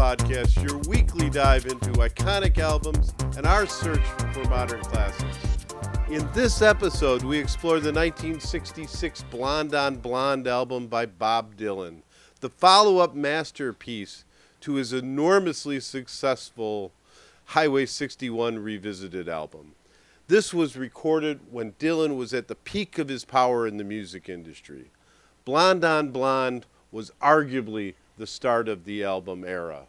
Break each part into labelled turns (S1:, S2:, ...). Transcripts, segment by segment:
S1: Podcast, your weekly dive into iconic albums and our search for modern classics. In this episode, we explore the 1966 Blonde on Blonde album by Bob Dylan, the follow-up masterpiece to his enormously successful Highway 61 Revisited album. This was recorded when Dylan was at the peak of his power in the music industry. Blonde on Blonde was arguably the start of the album era.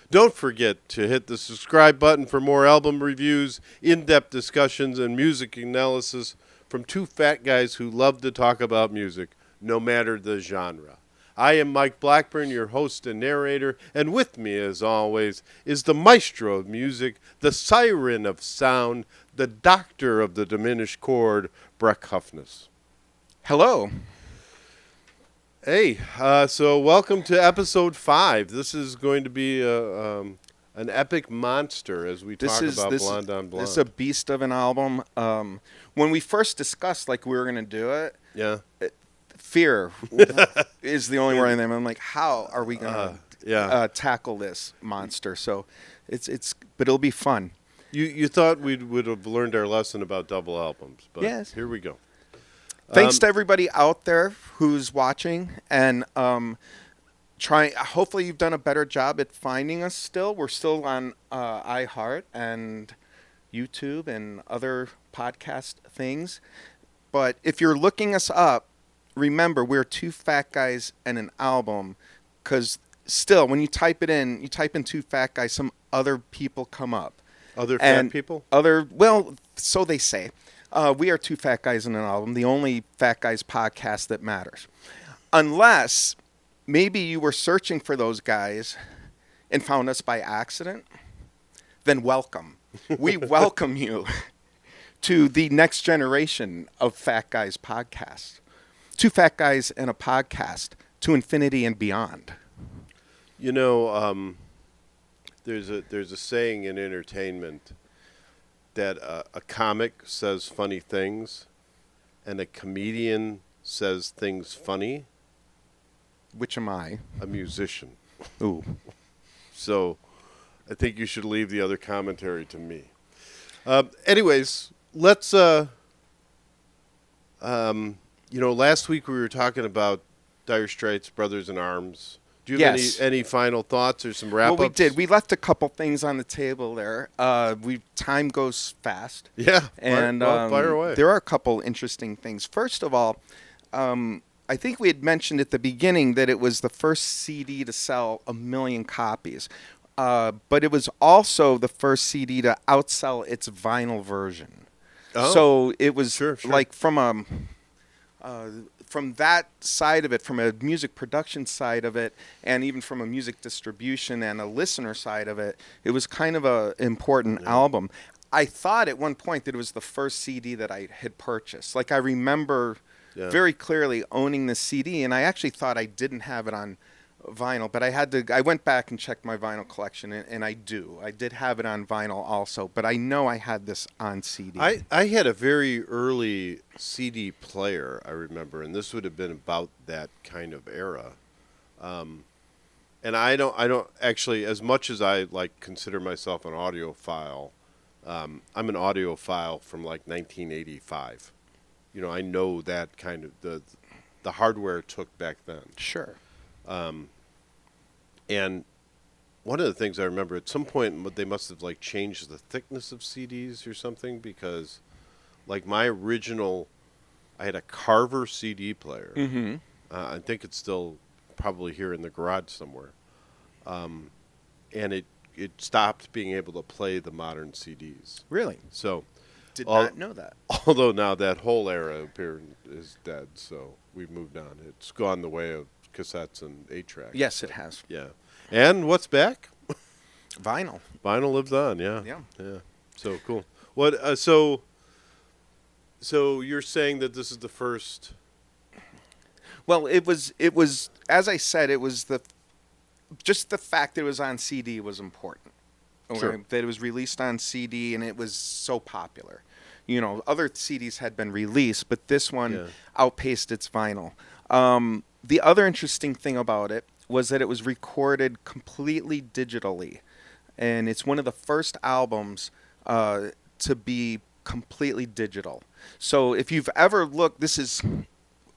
S1: Don't forget to hit the subscribe button for more album reviews, in-depth discussions, and music analysis from two fat guys who love to talk about music, no matter the genre. I am Mike Blackburn, your host and narrator, and with me, as always, is the maestro of music, the siren of sound, the doctor of the diminished chord, Brek Hufnus.
S2: Hello.
S1: Hey, so welcome to episode 5. This is going to be an epic monster as we talk about Blonde on Blonde.
S2: This is a beast of an album. When we first discussed, like, we were going to do it, fear is the only word. I'm like, how are we going to tackle this monster? So but it'll be fun.
S1: You thought we would have learned our lesson about double albums, but
S2: yes.
S1: Here we go.
S2: Thanks to everybody out there who's watching and hopefully you've done a better job at finding us still. We're still on iHeart and YouTube and other podcast things. But if you're looking us up, remember we're two fat guys and an album, because still when you type in two fat guys, some other people come up.
S1: Other fat people?
S2: So they say. We are two fat guys in an album, the only fat guys podcast that matters. Unless maybe you were searching for those guys and found us by accident, then welcome. We welcome you to the next generation of Fat Guys podcast. Two fat guys and a podcast to infinity and beyond.
S1: You know, there's a saying in entertainment that a comic says funny things and a comedian says things funny.
S2: Which am I?
S1: A musician.
S2: Ooh.
S1: So I think you should leave the other commentary to me. Anyways, let's, last week we were talking about Dire Straits, Brothers in Arms. Do you have any final thoughts or some wrap-ups?
S2: Well, we did. We left a couple things on the table there. Time goes fast.
S1: Yeah,
S2: and
S1: fire away.
S2: There are a couple interesting things. First of all, I think we had mentioned at the beginning that it was the first CD to sell 1 million copies. But it was also the first CD to outsell its vinyl version.
S1: Oh.
S2: So it was
S1: sure.
S2: like from that side of it, from a music production side of it, and even from a music distribution and a listener side of it, it was kind of an important album. I thought at one point that it was the first CD that I had purchased. Like, I remember very clearly owning this CD, and I actually thought I didn't have it on vinyl, but I went back and checked my vinyl collection, and I did have it on vinyl also, but I know I had this on CD.
S1: I had a very early CD player, I remember, and this would have been about that kind of era. And I don't actually, as much as I consider myself an audiophile, I'm an audiophile from 1985. I know that kind of the hardware it took back then.
S2: Sure.
S1: And one of the things I remember, at some point they must have changed the thickness of CDs or something, because my original, I had a Carver CD player.
S2: Mm-hmm.
S1: I think it's still probably here in the garage somewhere. And it stopped being able to play the modern CDs.
S2: Really?
S1: So
S2: did not know that.
S1: Although now that whole era is dead, so we've moved on. It's gone the way of cassettes and 8-tracks.
S2: Yes, it has.
S1: Yeah. And what's back?
S2: Vinyl.
S1: Vinyl lives on, yeah.
S2: Yeah.
S1: So cool. What so you're saying that this is the first?
S2: Well, it was as I said, it was just the fact that it was on CD was important. Okay?
S1: Sure.
S2: That it was released on CD and it was so popular. Other CDs had been released, but this one outpaced its vinyl. The other interesting thing about it, was that it was recorded completely digitally. And it's one of the first albums to be completely digital. So if you've ever looked, this is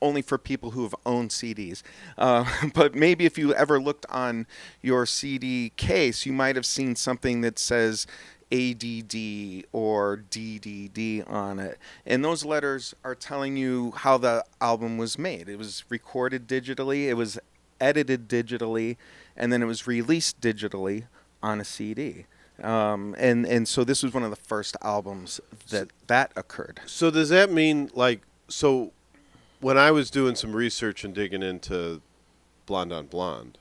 S2: only for people who have owned CDs, but maybe if you ever looked on your CD case, you might have seen something that says ADD or DDD on it. And those letters are telling you how the album was made. It was recorded digitally, it was edited digitally, and then it was released digitally on a CD. And so this was one of the first albums that occurred.
S1: So does that mean, like, so when I was doing some research and digging into Blonde on Blonde,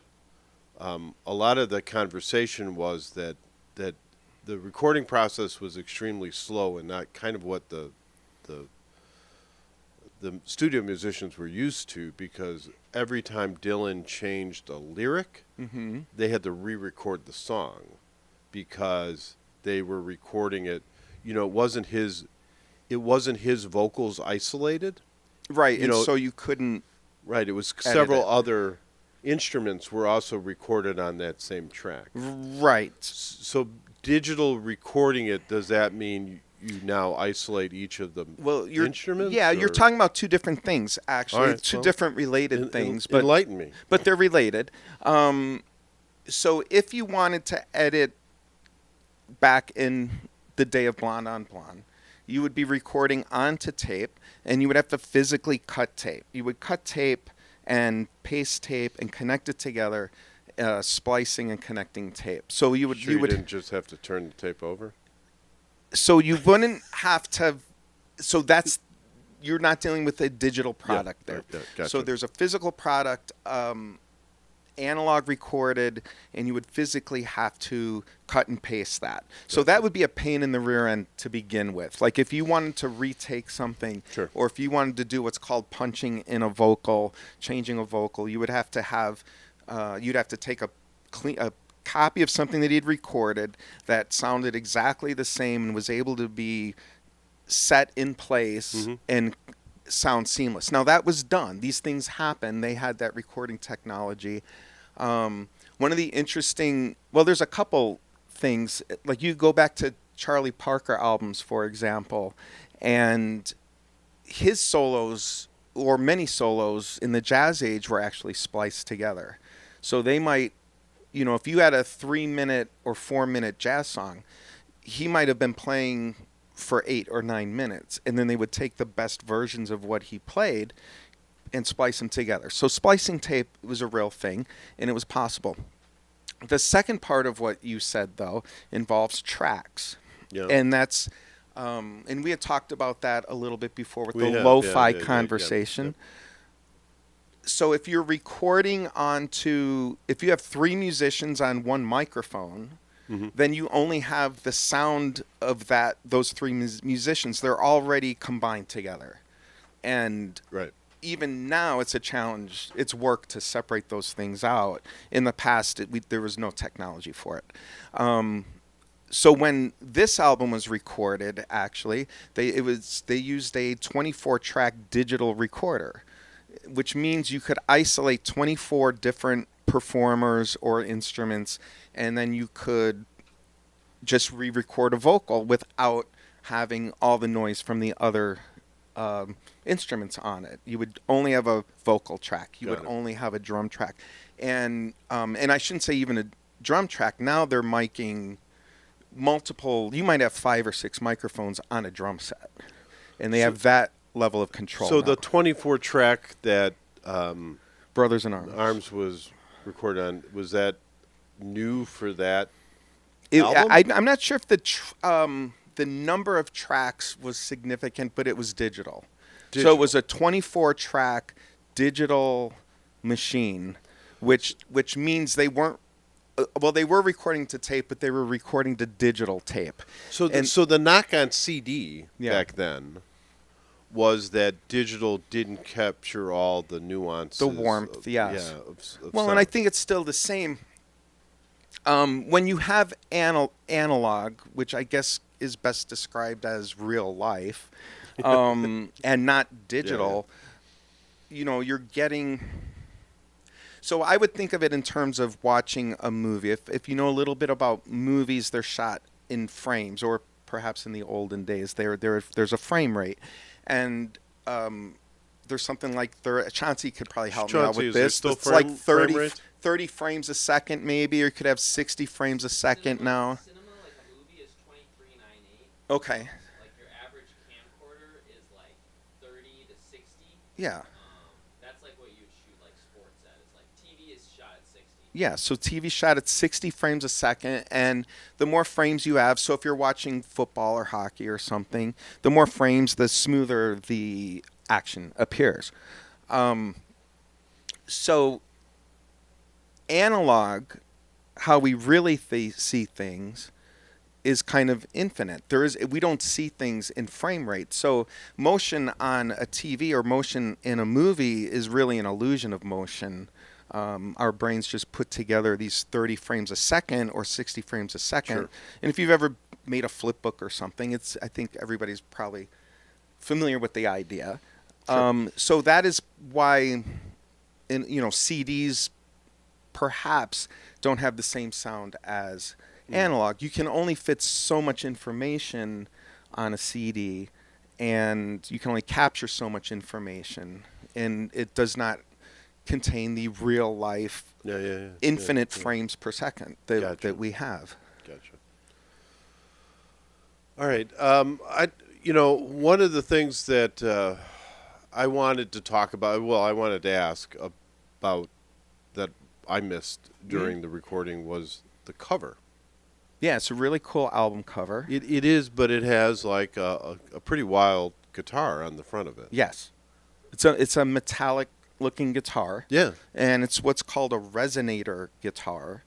S1: a lot of the conversation was that the recording process was extremely slow and not kind of what the studio musicians were used to, because every time Dylan changed a lyric, they had to re-record the song because they were recording it. You know, it wasn't his vocals isolated.
S2: Right, and so you couldn't.
S1: Right, it was several other instruments were also recorded on that same track.
S2: Right.
S1: So digital recording it, does that mean you now isolate each of the instruments?
S2: Yeah, you're talking about two different things, actually.
S1: Right,
S2: two different related things.
S1: But enlighten me.
S2: But they're related. So if you wanted to edit back in the day of Blonde on Blonde, you would be recording onto tape, and you would have to physically cut tape. You would cut tape and paste tape and connect it together, splicing and connecting tape. So you would
S1: didn't just have to turn the tape over?
S2: So you wouldn't have to. So that's, you're not dealing with a digital product there.
S1: Right, gotcha.
S2: So there's a physical product, analog recorded, and you would physically have to cut and paste that. So that would be a pain in the rear end to begin with. Like if you wanted to retake something,
S1: sure,
S2: or if you wanted to do what's called punching in a vocal, changing a vocal, you would have to have, you'd have to take a copy of something that he'd recorded that sounded exactly the same and was able to be set in place and sound seamless. Now that was done. These things happen. They had that recording technology. One of the interesting, well, there's a couple things, like you go back to Charlie Parker albums, for example, and his solos, or many solos in the jazz age, were actually spliced together. So they might, you know, if you had a 3-minute or 4-minute jazz song, he might have been playing for 8 or 9 minutes, and then they would take the best versions of what he played and splice them together. So splicing tape was a real thing, and it was possible. The second part of what you said, though, involves tracks. Yeah. And that's, and we had talked about that a little bit before with the lo-fi conversation. Yeah. So if you're recording onto, if you have 3 musicians on one microphone, then you only have the sound of those 3 musicians. They're already combined together. And even now it's a challenge. It's work to separate those things out. In the past, there was no technology for it. So when this album was recorded, actually, they used a 24-track digital recorder, which means you could isolate 24 different performers or instruments, and then you could just re-record a vocal without having all the noise from the other instruments on it. You would only have a vocal track. You would only have a drum track. And I shouldn't say even a drum track. Now they're miking multiple, you might have 5 or 6 microphones on a drum set. And they have that level of control.
S1: So
S2: now.
S1: The 24 track that
S2: Brothers in
S1: Arms was recorded on, was that new for that album?
S2: I'm not sure if the number of tracks was significant, but it was digital. So it was a 24-track digital machine, which means they weren't. Well, they were recording to tape, but they were recording to digital tape.
S1: So the knock on CD back then was that digital didn't capture all the nuances.
S2: The warmth, yes.
S1: Of
S2: well,
S1: sound.
S2: And I think it's still the same. When you have analog, which I guess is best described as real life, and not digital, you know, you're getting... So I would think of it in terms of watching a movie. If you know a little bit about movies, they're shot in frames, or perhaps in the olden days, there's a frame rate, and there's something like Chauncey could probably help me out
S1: Chauncey,
S2: with
S1: is there
S2: this.
S1: still
S2: It's like
S1: frame rate?
S2: 30 frames a second, maybe, or you could have 60 frames a second now.
S3: Cinema, like a movie, is 23.98.
S2: Okay.
S3: Like your average camcorder is like 30 to 60.
S2: Yeah.
S3: That's like what you would shoot like sports at. It's like TV is shot at 60.
S2: Yeah, so TV shot at 60 frames a second, and the more frames you have, so if you're watching football or hockey or something, the more frames, the smoother the action appears. So analog, how we really see things, is kind of infinite. We don't see things in frame rate. So motion on a TV or motion in a movie is really an illusion of motion. Our brains just put together these 30 frames a second or 60 frames a second.
S1: Sure.
S2: And if you've ever made a flip book or something, I think everybody's probably familiar with the idea.
S1: Sure.
S2: So that is why, CDs perhaps don't have the same sound as analog. You can only fit so much information on a CD, and you can only capture so much information, and it does not contain the real life infinite frames per second that we have.
S1: Gotcha. All right. One of the things that I wanted to talk about, I wanted to ask about that I missed during the recording was the cover.
S2: Yeah, it's a really cool album cover.
S1: It is, but it has like a pretty wild guitar on the front of it.
S2: Yes. It's a metallic looking guitar.
S1: Yeah.
S2: And it's what's called a resonator guitar.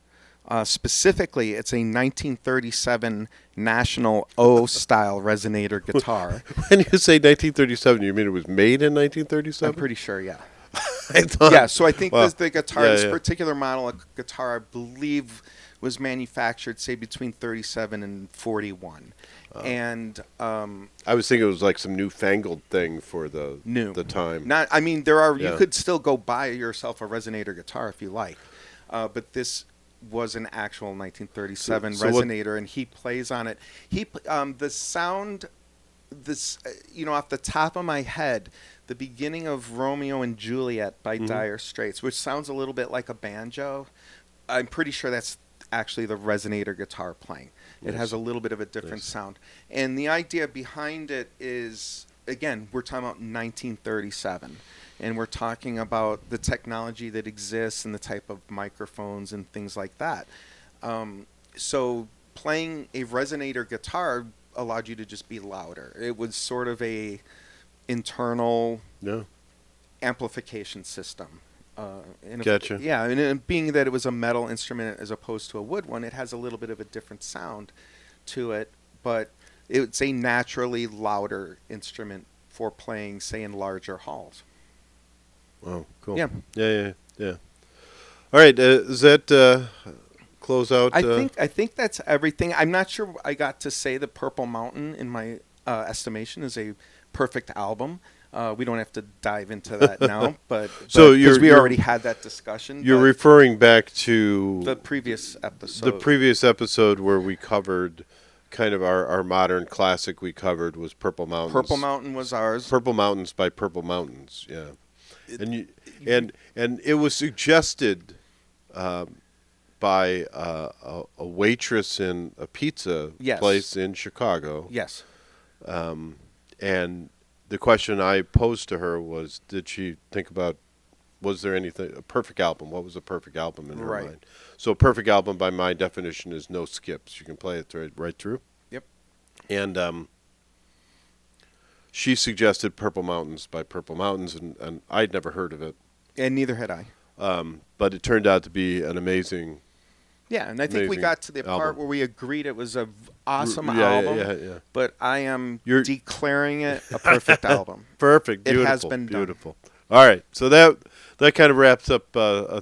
S2: Specifically, it's a 1937 National O style resonator guitar.
S1: When you say 1937, you mean it was made in 1937?
S2: I'm pretty sure, yeah.
S1: I thought,
S2: Yeah, so I think the guitar,
S1: Yeah,
S2: this
S1: yeah.
S2: particular model of guitar, I believe, was manufactured, say, between 37 and 41. And
S1: I was thinking it was like some newfangled thing for the time.
S2: You could still go buy yourself a resonator guitar if you like, but this was an actual 1937
S1: So what-
S2: resonator, and he plays on it. The sound, off the top of my head, the beginning of Romeo and Juliet by Dire Straits, which sounds a little bit like a banjo. I'm pretty sure that's actually the resonator guitar playing. It has a little bit of a different sound. And the idea behind it is, again, we're talking about 1937. And we're talking about the technology that exists and the type of microphones and things like that. So playing a resonator guitar allowed you to just be louder. It was sort of a internal amplification system.
S1: Gotcha.
S2: Yeah, and being that it was a metal instrument as opposed to a wood one, it has a little bit of a different sound to it, but it's a naturally louder instrument for playing, say, in larger halls.
S1: Oh, cool.
S2: Yeah.
S1: Yeah. All right, does that close out?
S2: I think that's everything. I'm not sure I got to say that Purple Mountain, in my estimation, is a perfect album. We don't have to dive into that now, but because we already had that discussion.
S1: You're referring back to
S2: the previous episode.
S1: The previous episode where we covered kind of our modern classic we covered was Purple Mountains.
S2: Purple Mountain was ours.
S1: Purple Mountains by Purple Mountains, yeah. And it was suggested by a waitress in a pizza place in Chicago.
S2: Yes.
S1: And the question I posed to her was, did she think about, was there anything, a perfect album? What was a perfect album in her mind? So a perfect album, by my definition, is no skips. You can play it right through.
S2: Yep.
S1: And she suggested Purple Mountains by Purple Mountains, and I'd never heard of it.
S2: And neither had I.
S1: But it turned out to be an amazing
S2: Yeah, and I think we got to the part
S1: album.
S2: where we agreed it was an awesome album.
S1: Yeah.
S2: But I am declaring it a perfect album.
S1: Perfect. Beautiful.
S2: It has been done.
S1: Beautiful. All right. So that kind of wraps up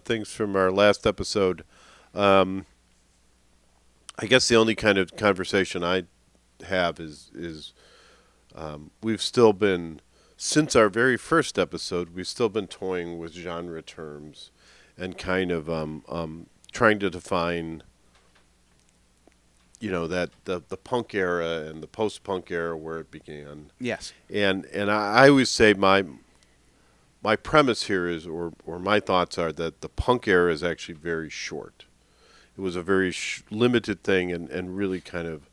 S1: things from our last episode. I guess the only kind of conversation I have is we've still been, since our very first episode, we've still been toying with genre terms and kind of trying to define, that the punk era and the post-punk era where it began.
S2: Yes.
S1: And I always say my premise here is, or my thoughts are, that the punk era is actually very short. It was a very limited thing, and really kind of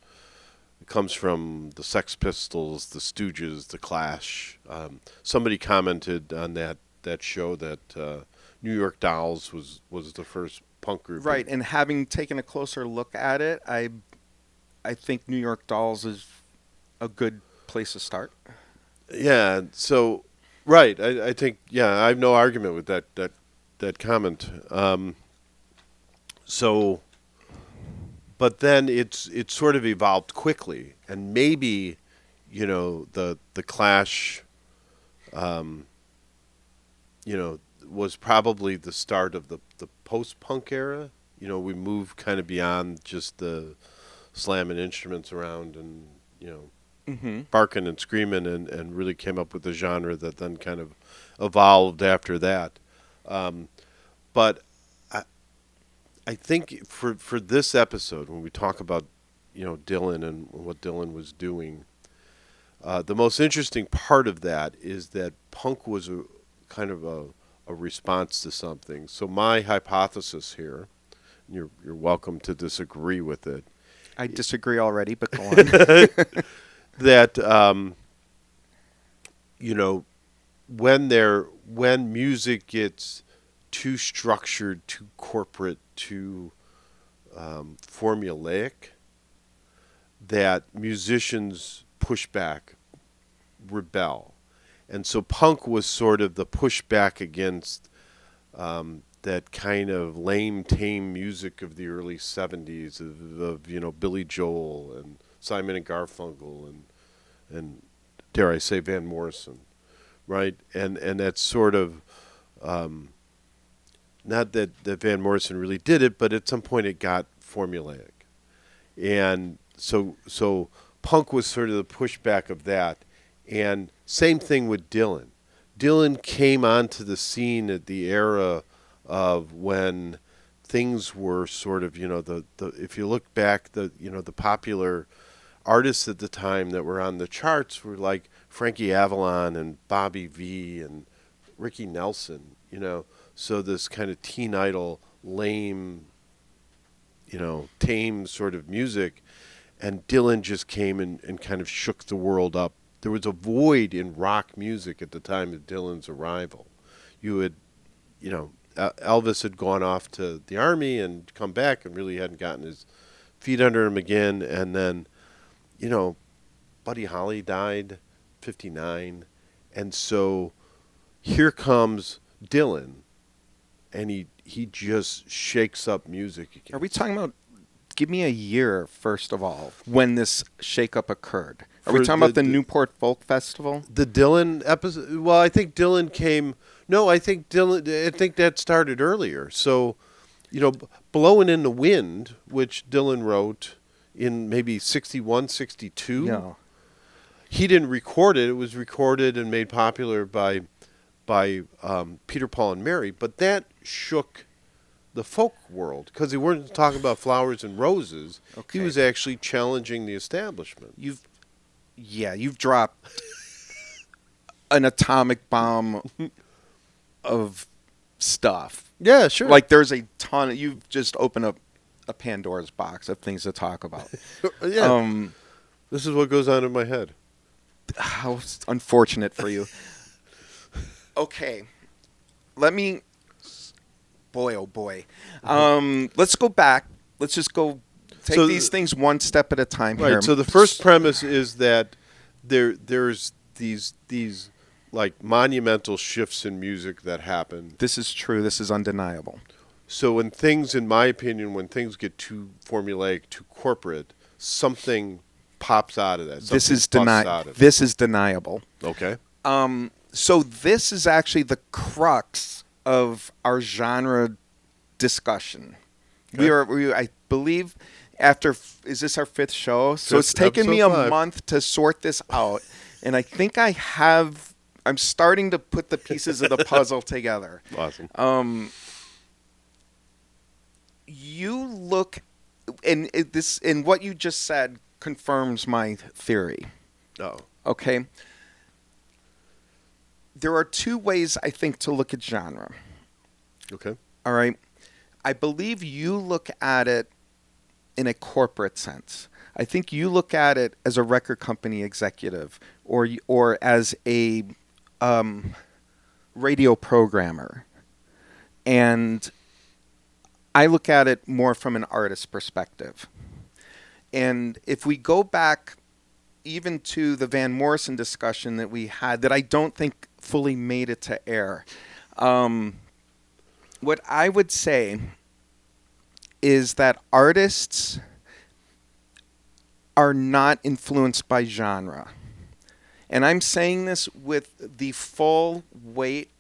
S1: comes from the Sex Pistols, the Stooges, the Clash. Somebody commented on that show that New York Dolls was the first punk group.
S2: Right, and having taken a closer look at it, I think New York Dolls is a good place to start.
S1: Yeah, so right, I think I have no argument with that comment. So, but then it's sort of evolved quickly, and maybe, the Clash, was probably the start of the post-punk era. We moved kind of beyond just the slamming instruments around and, barking and screaming, and really came up with a genre that then kind of evolved after that. But I think for this episode, when we talk about, Dylan and what Dylan was doing, the most interesting part of that is that punk was a kind of a response to something. So my hypothesis here, you're welcome to disagree with it.
S2: I disagree already, but go on.
S1: That when music gets too structured, too corporate, too formulaic, that musicians push back, rebel. And so punk was sort of the pushback against that kind of lame, tame music of the early 70s of Billy Joel and Simon and Garfunkel and dare I say Van Morrison, right? And that's sort of not that Van Morrison really did it, but at some point it got formulaic. And so punk was sort of the pushback of that. And same thing with Dylan. Dylan came onto the scene at the era of when things were sort of, the if you look back, the popular artists at the time that were on the charts were like Frankie Avalon and Bobby V and Ricky Nelson, So this kind of teen idol, lame, tame sort of music. And Dylan just came and kind of shook the world up. There was a void in rock music at the time of Dylan's arrival. You had, Elvis had gone off to the army and come back and really hadn't gotten his feet under him again. And then, Buddy Holly died, 59. And so here comes Dylan, and he just shakes up music again.
S2: Are we talking about, give me a year, first of all, when this shakeup occurred? Are we talking about the Newport Folk Festival?
S1: The Dylan episode? Well, I think Dylan came... No, I think that started earlier. So, Blowin' in the Wind, which Dylan wrote in maybe 61, 62.
S2: Yeah.
S1: He didn't record it. It was recorded and made popular by Peter, Paul, and Mary. But that shook the folk world because he weren't talking about flowers and roses.
S2: Okay.
S1: He was actually challenging the establishment.
S2: You've dropped an atomic bomb of stuff.
S1: Yeah, sure.
S2: Like there's a ton. You've just opened up a Pandora's box of things to talk about.
S1: Yeah. This is what goes on in my head.
S2: How unfortunate for you. Okay. Let me... Boy, oh boy. Let's go back. Let's just go take these things one step at a time here.
S1: Right, so the first premise is that there's these like monumental shifts in music that happen.
S2: This is true. This is undeniable.
S1: So when things, in my opinion, when things get too formulaic, too corporate, something pops out of that.
S2: This is deniable.
S1: Okay.
S2: So this is actually the crux of our genre discussion.
S1: Okay.
S2: I believe is this our fifth show? So it's taken me a month to sort this out, and I think I'm starting to put the pieces of the puzzle together.
S1: Awesome.
S2: you look, and what you just said confirms my theory.
S1: Oh.
S2: Okay. There are two ways I think to look at genre.
S1: Okay.
S2: All right. I believe you look at it in a corporate sense. I think you look at it as a record company executive or as a radio programmer. And I look at it more from an artist perspective. And if we go back even to the Van Morrison discussion that we had that I don't think fully made it to air, what I would say is that artists are not influenced by genre. And I'm saying this with the full weight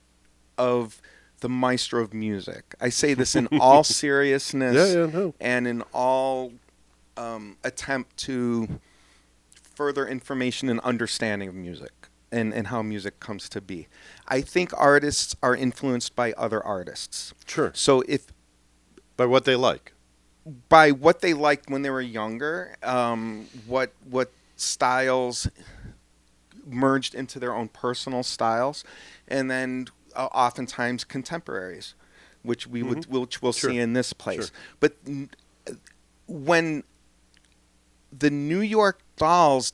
S2: of the Maestro of music. I say this in all seriousness and in all attempt to further information and understanding of music and how music comes to be. I think artists are influenced by other artists.
S1: Sure.
S2: So if
S1: By what they like.
S2: by what they liked when they were younger, what styles merged into their own personal styles, and then oftentimes contemporaries, which we'll
S1: Sure.
S2: see in this place.
S1: Sure.
S2: But when the New York Dolls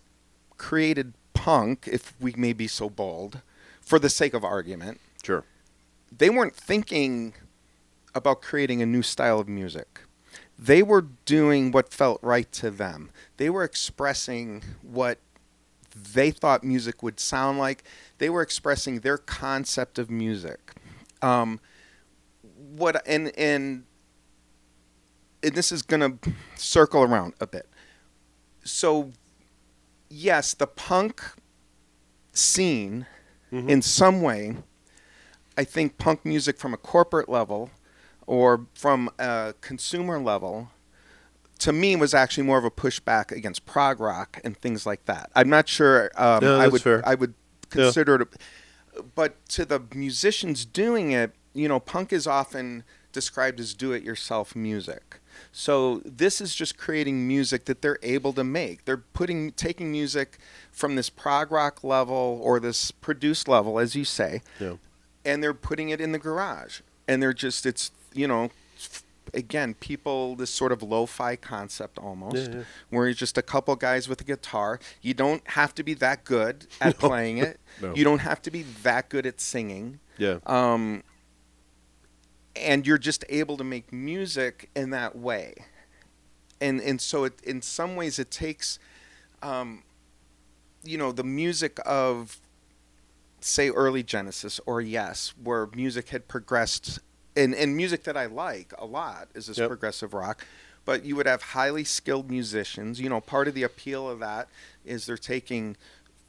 S2: created punk, if we may be so bold, for the sake of argument,
S1: Sure.
S2: they weren't thinking about creating a new style of music. They were doing what felt right to them. They were expressing what they thought music would sound like. They were expressing their concept of music. And this is going to circle around a bit. So, yes, the punk scene, in some way, I think punk music from a corporate level or from a consumer level, to me, was actually more of a pushback against prog rock and things like that. I'm not sure I would consider it. But to the musicians doing it, punk is often described as do-it-yourself music. So this is just creating music that they're able to make. They're taking music from this prog rock level or this produced level, as you say, and they're putting it in the garage. And they're just, again, people, this sort of lo-fi concept almost, where you're just a couple guys with a guitar. You don't have to be that good at playing it.
S1: No.
S2: You don't have to be that good at singing.
S1: Yeah.
S2: And you're just able to make music in that way. And so in some ways it takes, the music of, say, early Genesis or Yes, where music had progressed, and music that I like a lot is this progressive rock, but you would have highly skilled musicians. Part of the appeal of that is they're taking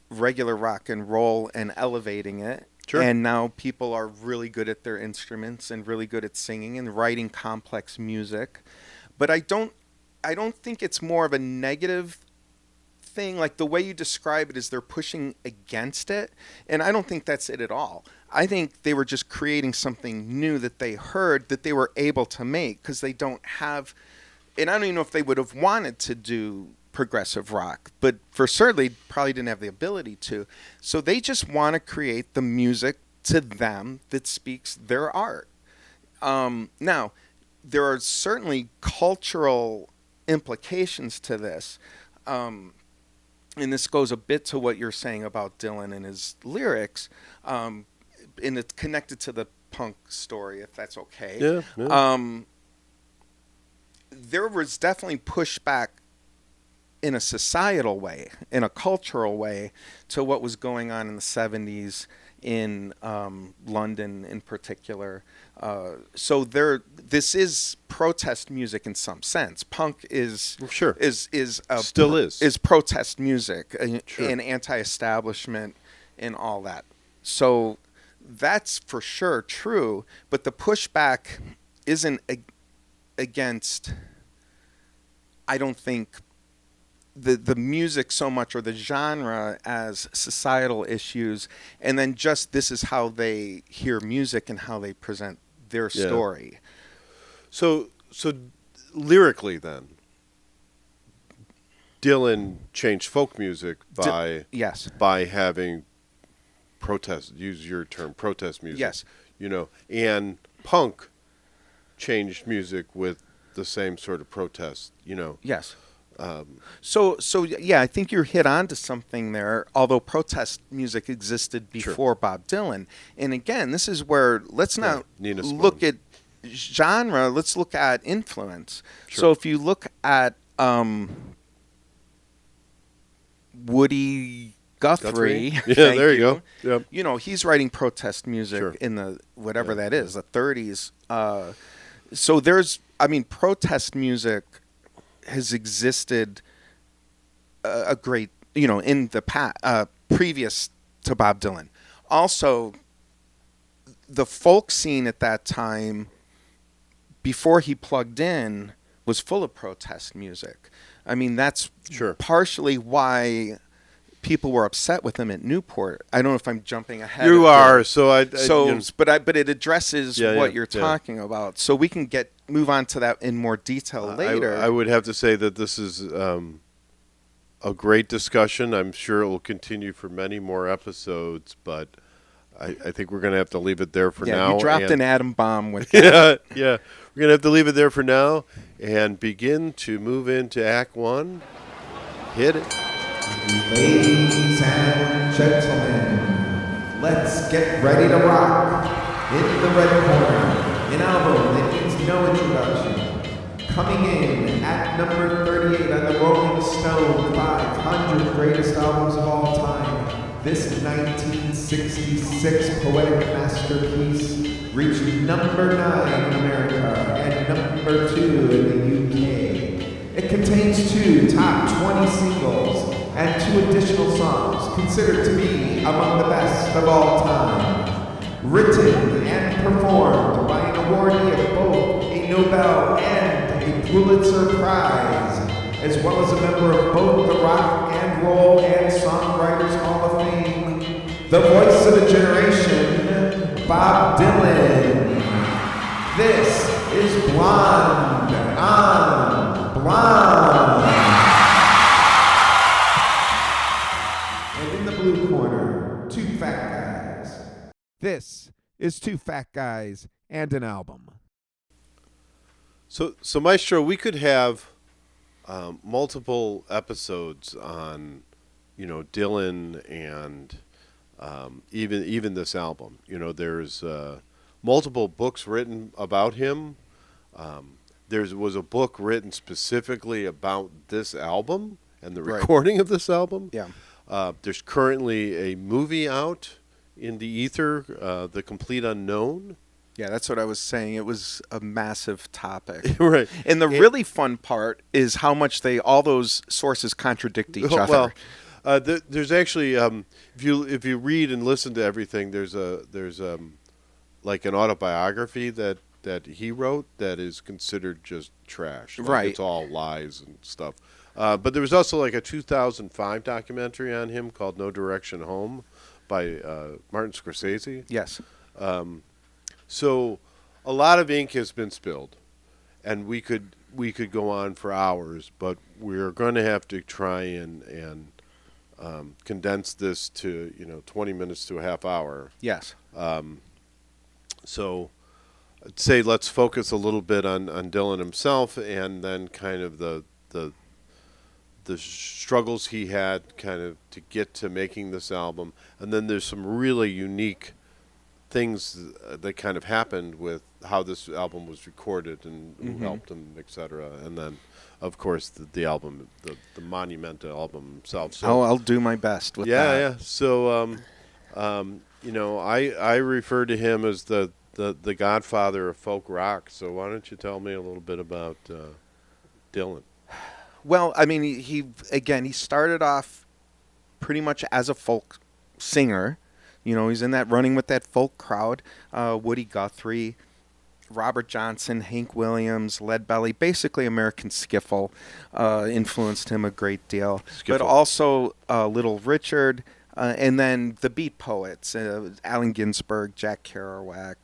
S2: regular rock and roll and elevating it. Sure. And now people are really good at their instruments and really good at singing and writing complex music. But I don't think it's more of a negative thing. Like the way you describe it is they're pushing against it. And I don't think that's it at all. I think they were just creating something new that they heard that they were able to make because they don't have, and I don't even know if they would have wanted to do progressive rock, but for certainly probably didn't have the ability to. So they just want to create the music to them that speaks their art. Now, there are certainly cultural implications to this. And this goes a bit to what you're saying about Dylan and his lyrics. And it's connected to the punk story, if that's okay.
S1: Yeah.
S2: There was definitely pushback in a societal way, in a cultural way, to what was going on in the 70s in London in particular. So this is protest music in some sense. Punk is
S1: still is
S2: protest music
S1: Sure.
S2: and anti-establishment and all that. So that's for sure true, but the pushback isn't against, I don't think, the music so much or the genre as societal issues, and then just this is how they hear music and how they present their story.
S1: So So lyrically, then, Dylan changed folk music by
S2: yes.
S1: by having protest. Use your term, protest music.
S2: Yes.
S1: And punk changed music with the same sort of protest.
S2: Yes. So yeah, I think you're hit on to something there. Although protest music existed before Bob Dylan, and again, this is where let's not
S1: Nina
S2: look
S1: Simone.
S2: at genre. Let's look at influence.
S1: Sure.
S2: So if you look at Woody Guthrie,
S1: Yeah,
S2: thank
S1: there you go. Yep.
S2: He's writing protest music
S1: Sure.
S2: in the whatever
S1: Yeah.
S2: that is, the 30s. So protest music has existed a great, in the previous to Bob Dylan. Also, the folk scene at that time, before he plugged in, was full of protest music. I mean, that's partially why people were upset with him at Newport. I don't know if I'm jumping ahead.
S1: You are.
S2: But it addresses what you're talking about. So we can move on to that in more detail later.
S1: I would have to say that this is a great discussion. I'm sure it will continue for many more episodes, but I think we're going to have to leave it there for now.
S2: You dropped an atom bomb with that.
S1: Yeah. We're going to have to leave it there for now and begin to move into Act 1. Hit it.
S4: Ladies and gentlemen, let's get ready to rock. In the red corner, an album that needs no introduction. Coming in at number 38 on the Rolling Stone 500 Greatest Albums of All Time, this 1966 poetic masterpiece reached number 9 in America and number 2 in the UK. It contains 2 top 20 singles and 2 additional songs considered to be among the best of all time. Written and performed by an awardee of both a Nobel and a Pulitzer Prize, as well as a member of both the Rock and Roll and Songwriters Hall of Fame, the voice of a generation, Bob Dylan. This is Blonde on Blonde. And in the blue corner, 2 fat guys. This is 2 fat guys and an album.
S1: So Maestro, we could have multiple episodes on, Dylan and even this album. There's multiple books written about him. There was a book written specifically about this album and the recording of this album.
S2: Yeah.
S1: There's currently a movie out in the ether, The Complete Unknown.
S2: Yeah, that's what I was saying. It was a massive topic.
S1: Right.
S2: And the really fun part is how much all those sources contradict each other.
S1: Well, there's actually, if you read and listen to everything, there's like an autobiography that he wrote that is considered just trash. Like it's all lies and stuff. But there was also like a 2005 documentary on him called No Direction Home by Martin Scorsese.
S2: Yes.
S1: So a lot of ink has been spilled, and we could go on for hours, but we're going to have to try and condense this to 20 minutes to a half hour.
S2: Yes.
S1: So I'd say let's focus a little bit on Dylan himself, and then kind of the struggles he had kind of to get to making this album, and then there's some really unique things that kind of happened with how this album was recorded and who helped him, etc. And then, of course, the album, the monumental album itself. So,
S2: I'll do my best with that.
S1: Yeah. So, I refer to him as the godfather of folk rock. So why don't you tell me a little bit about Dylan?
S2: Well, I mean, he started off pretty much as a folk singer. He's in that running with that folk crowd. Woody Guthrie, Robert Johnson, Hank Williams, Leadbelly, basically American skiffle, influenced him a great deal.
S1: Skiffle.
S2: But also Little Richard, And then the Beat Poets, Allen Ginsberg, Jack Kerouac.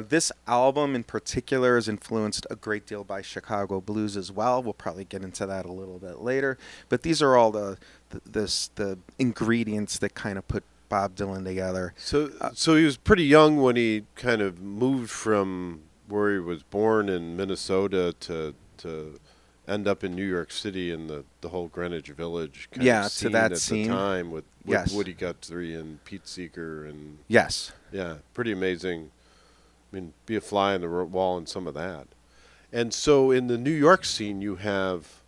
S2: This album in particular is influenced a great deal by Chicago blues as well. We'll probably get into that a little bit later. But these are all the ingredients that kind of put Bob Dylan together.
S1: So he was pretty young when he kind of moved from where he was born in Minnesota to end up in New York City in the whole Greenwich Village kind of scene
S2: to that
S1: at
S2: scene.
S1: the time with
S2: Yes.
S1: Woody Guthrie and Pete Seeger and
S2: Yes.
S1: yeah, pretty amazing. I mean, be a fly on the wall in some of that. And so in the New York scene, you have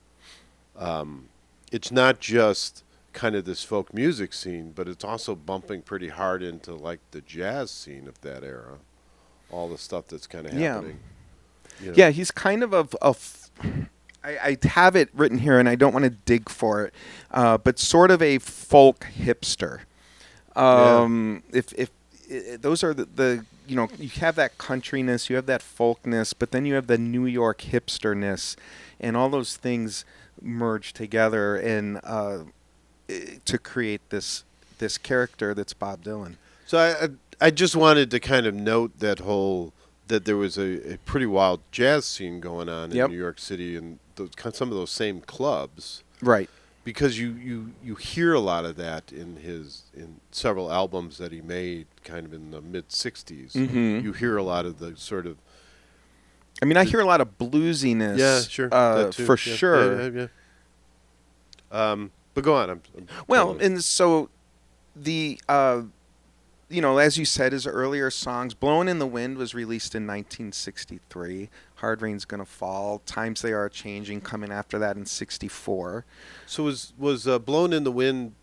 S1: it's not just kind of this folk music scene, but it's also bumping pretty hard into like the jazz scene of that era. All the stuff that's kind of happening. You know?
S2: Yeah, he's kind of I have it written here, and I don't want to dig for it, but sort of a folk hipster. If those are the you have that countryness, you have that folkness, but then you have the New York hipsterness, and all those things merge together and to create this character that's Bob Dylan.
S1: So I just wanted to kind of note that there was a pretty wild jazz scene going on in New York City and some of those same clubs.
S2: Right.
S1: Because you hear a lot of that in several albums that he made kind of in the mid 60s.
S2: Mm-hmm.
S1: You hear a lot of the sort of
S2: I mean, I hear a lot of bluesiness.
S1: Yeah, sure. That too.
S2: For
S1: Yeah.
S2: sure.
S1: Yeah. But go on.
S2: And so the as you said, his earlier songs, "Blowin' in the Wind" was released in 1963. "Hard Rain's Gonna Fall," "Times They Are Changing" coming after that in 64.
S1: So was "Blown in the Wind"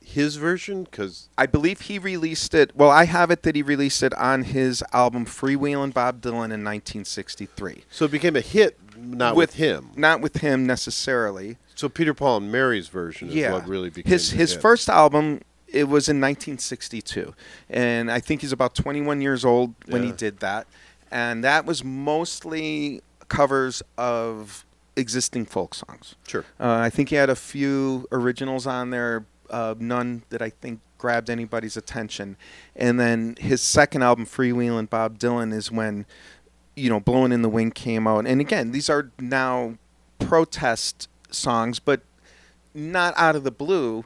S1: his version? Because
S2: I believe he released it. Well, I have it that he released it on his album "Freewheelin' Bob Dylan" in 1963.
S1: So it became a hit, not with him.
S2: Not with him necessarily.
S1: So Peter, Paul, and Mary's version is what really became
S2: his
S1: hit.
S2: first album. It was in 1962, and I think he's about 21 years old when he did that, and that was mostly covers of existing folk songs.
S1: Sure.
S2: I think he had a few originals on there, none that I think grabbed anybody's attention. And then his second album, Freewheelin' Bob Dylan, is when, "Blowin' in the Wind" came out. And again, these are now protest songs, but not out of the blue,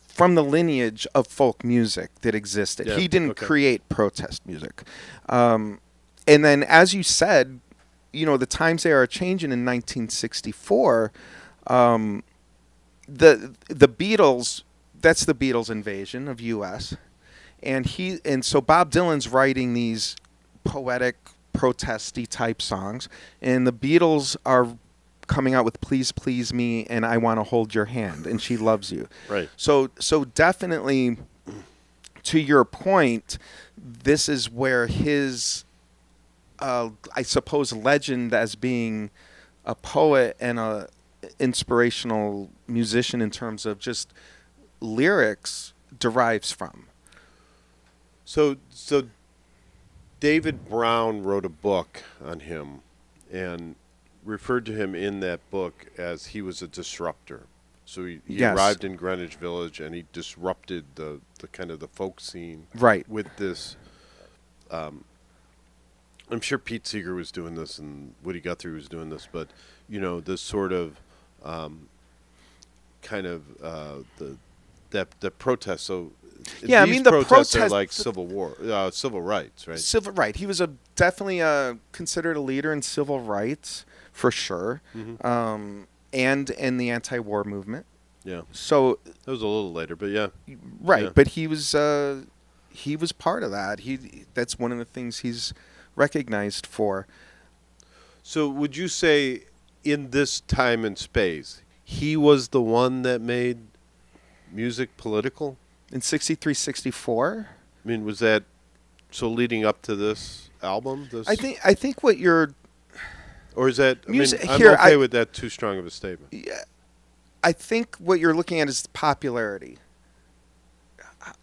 S2: from the lineage of folk music that existed. He didn't create protest music. And then, as you said, the Times They Are Changing in 1964, the Beatles, that's the Beatles' invasion of U.S. And so Bob Dylan's writing these poetic, protesty type songs, and the Beatles are coming out with "Please Please Me" and "I Want to Hold Your Hand" and "She Loves You."
S1: Right.
S2: So definitely, to your point, this is where his, I suppose, legend as being a poet and a inspirational musician in terms of just lyrics derives from.
S1: So David Brown wrote a book on him and referred to him in that book as he was a disruptor. So he arrived in Greenwich Village and he disrupted the kind of the folk scene.
S2: Right.
S1: With this, I'm sure Pete Seeger was doing this and Woody Guthrie was doing this, but this sort of kind of the protest. So
S2: yeah,
S1: these
S2: the
S1: protests are
S2: protest,
S1: like civil rights, right?
S2: Civil right. He was definitely considered a leader in civil rights for sure, and in the anti-war movement.
S1: Yeah.
S2: So
S1: that was a little later, but yeah.
S2: Right,
S1: yeah.
S2: but he was part of that. That's one of the things he's recognized for.
S1: So would you say in this time and space, he was the one that made music political?
S2: In 63, 64?
S1: I mean, was that so leading up to this album?
S2: I think what you're...
S1: Or is that...
S2: Music,
S1: I'm
S2: here,
S1: okay with that too strong of a statement.
S2: Yeah, I think what you're looking at is popularity,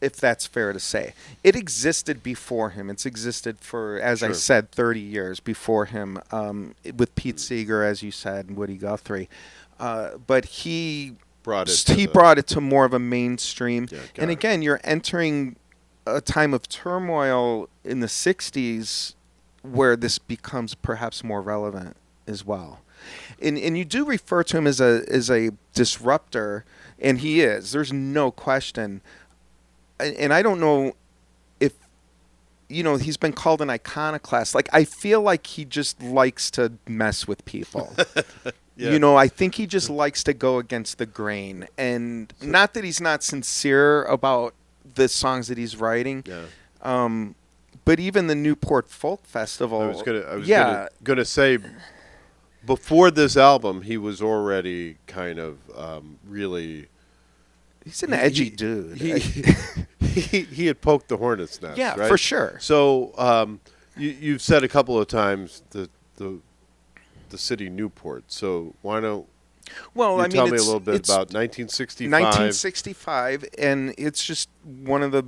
S2: if that's fair to say. It existed before him. It's existed for, as I said, 30 years before him, with Pete Seeger, as you said, and Woody Guthrie. But he
S1: brought it. To
S2: he
S1: the-
S2: brought it to more of a mainstream.
S1: Yeah, got
S2: And
S1: it.
S2: again, you're entering a time of turmoil in the 60s where this becomes perhaps more relevant as well. And you do refer to him as a disruptor, and he is. There's no question. And I don't know if, he's been called an iconoclast. Like, I feel like he just likes to mess with people.
S1: Yeah.
S2: I think he just likes to go against the grain. And not that he's not sincere about the songs that he's writing.
S1: Yeah.
S2: But even the Newport Folk Festival.
S1: I was gonna say, before this album, he was already kind of really.
S2: He's an edgy dude.
S1: He had poked the hornet's nest.
S2: Yeah,
S1: right?
S2: for sure.
S1: So you've said a couple of times the city Newport. So why don't you tell me a little bit about 1965?
S2: 1965, and it's just one of the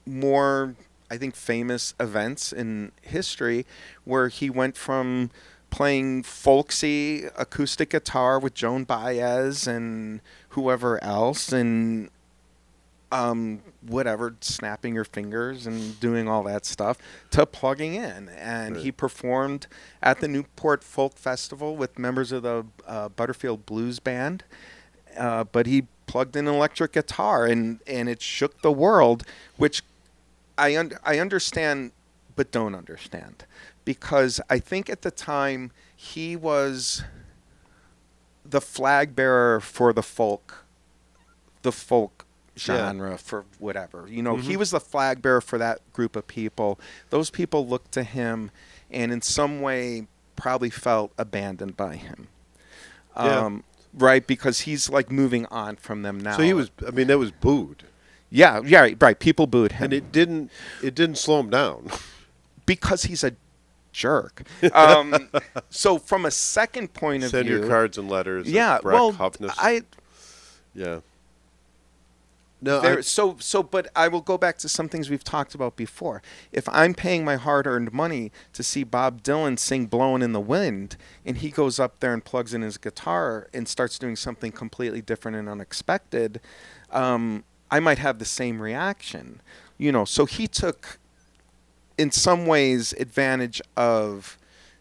S2: more, I think, famous events in history where he went from playing folksy acoustic guitar with Joan Baez and whoever else and snapping your fingers and doing all that stuff, to plugging in. And
S1: Right.
S2: he performed at the Newport Folk Festival with members of the Butterfield Blues Band. But he plugged in an electric guitar, and it shook the world, which I understand but don't understand. Because I think at the time he was the flag bearer for the folk genre, for whatever. He was the flag bearer for that group of people. Those people looked to him and in some way probably felt abandoned by him. Right, because he's like moving on from them now.
S1: So that was booed.
S2: Yeah, right. People booed him.
S1: And it didn't slow him down.
S2: Because he's a jerk. So from a second point of
S1: Send
S2: view,
S1: your cards and letters.
S2: yeah.
S1: Brek,
S2: Well,
S1: Hufnus. Yeah. No.
S2: But I will go back to some things we've talked about before. If I'm paying my hard-earned money to see Bob Dylan sing "Blowin' in the Wind," and he goes up there and plugs in his guitar and starts doing something completely different and unexpected, I might have the same reaction. So he took, in some ways, advantage of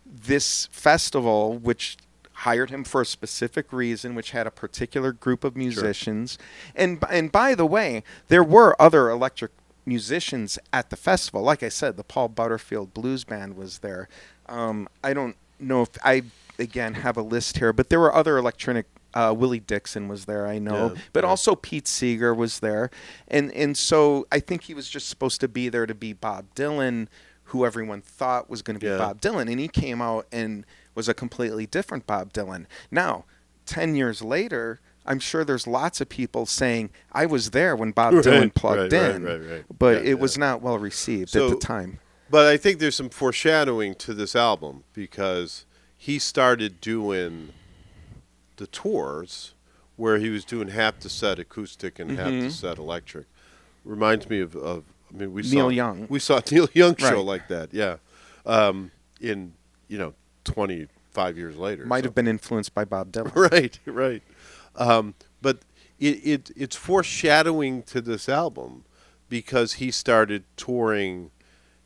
S2: this festival, which hired him for a specific reason, which had a particular group of musicians. Sure. And by the way, there were other electric musicians at the festival. Like I said, the Paul Butterfield Blues Band was there. I don't know if I, again, have a list here, but there were other electronic. Willie Dixon was there, I know, but also Pete Seeger was there. And so I think he was just supposed to be there to be Bob Dylan, who everyone thought was going to be Bob Dylan. And he came out and was a completely different Bob Dylan. Now, 10 years later, I'm sure there's lots of people saying, I was there when Bob Dylan plugged in.
S1: Right.
S2: But it was not well received at the time.
S1: But I think there's some foreshadowing to this album, because he started doing the tours where he was doing half the set acoustic and half the set electric. Reminds me of we saw
S2: Neil Young.
S1: We saw Neil Young show
S2: Right.
S1: like that, in 25 years later.
S2: Might have been influenced by Bob Dylan.
S1: Right. But it's foreshadowing to this album, because he started touring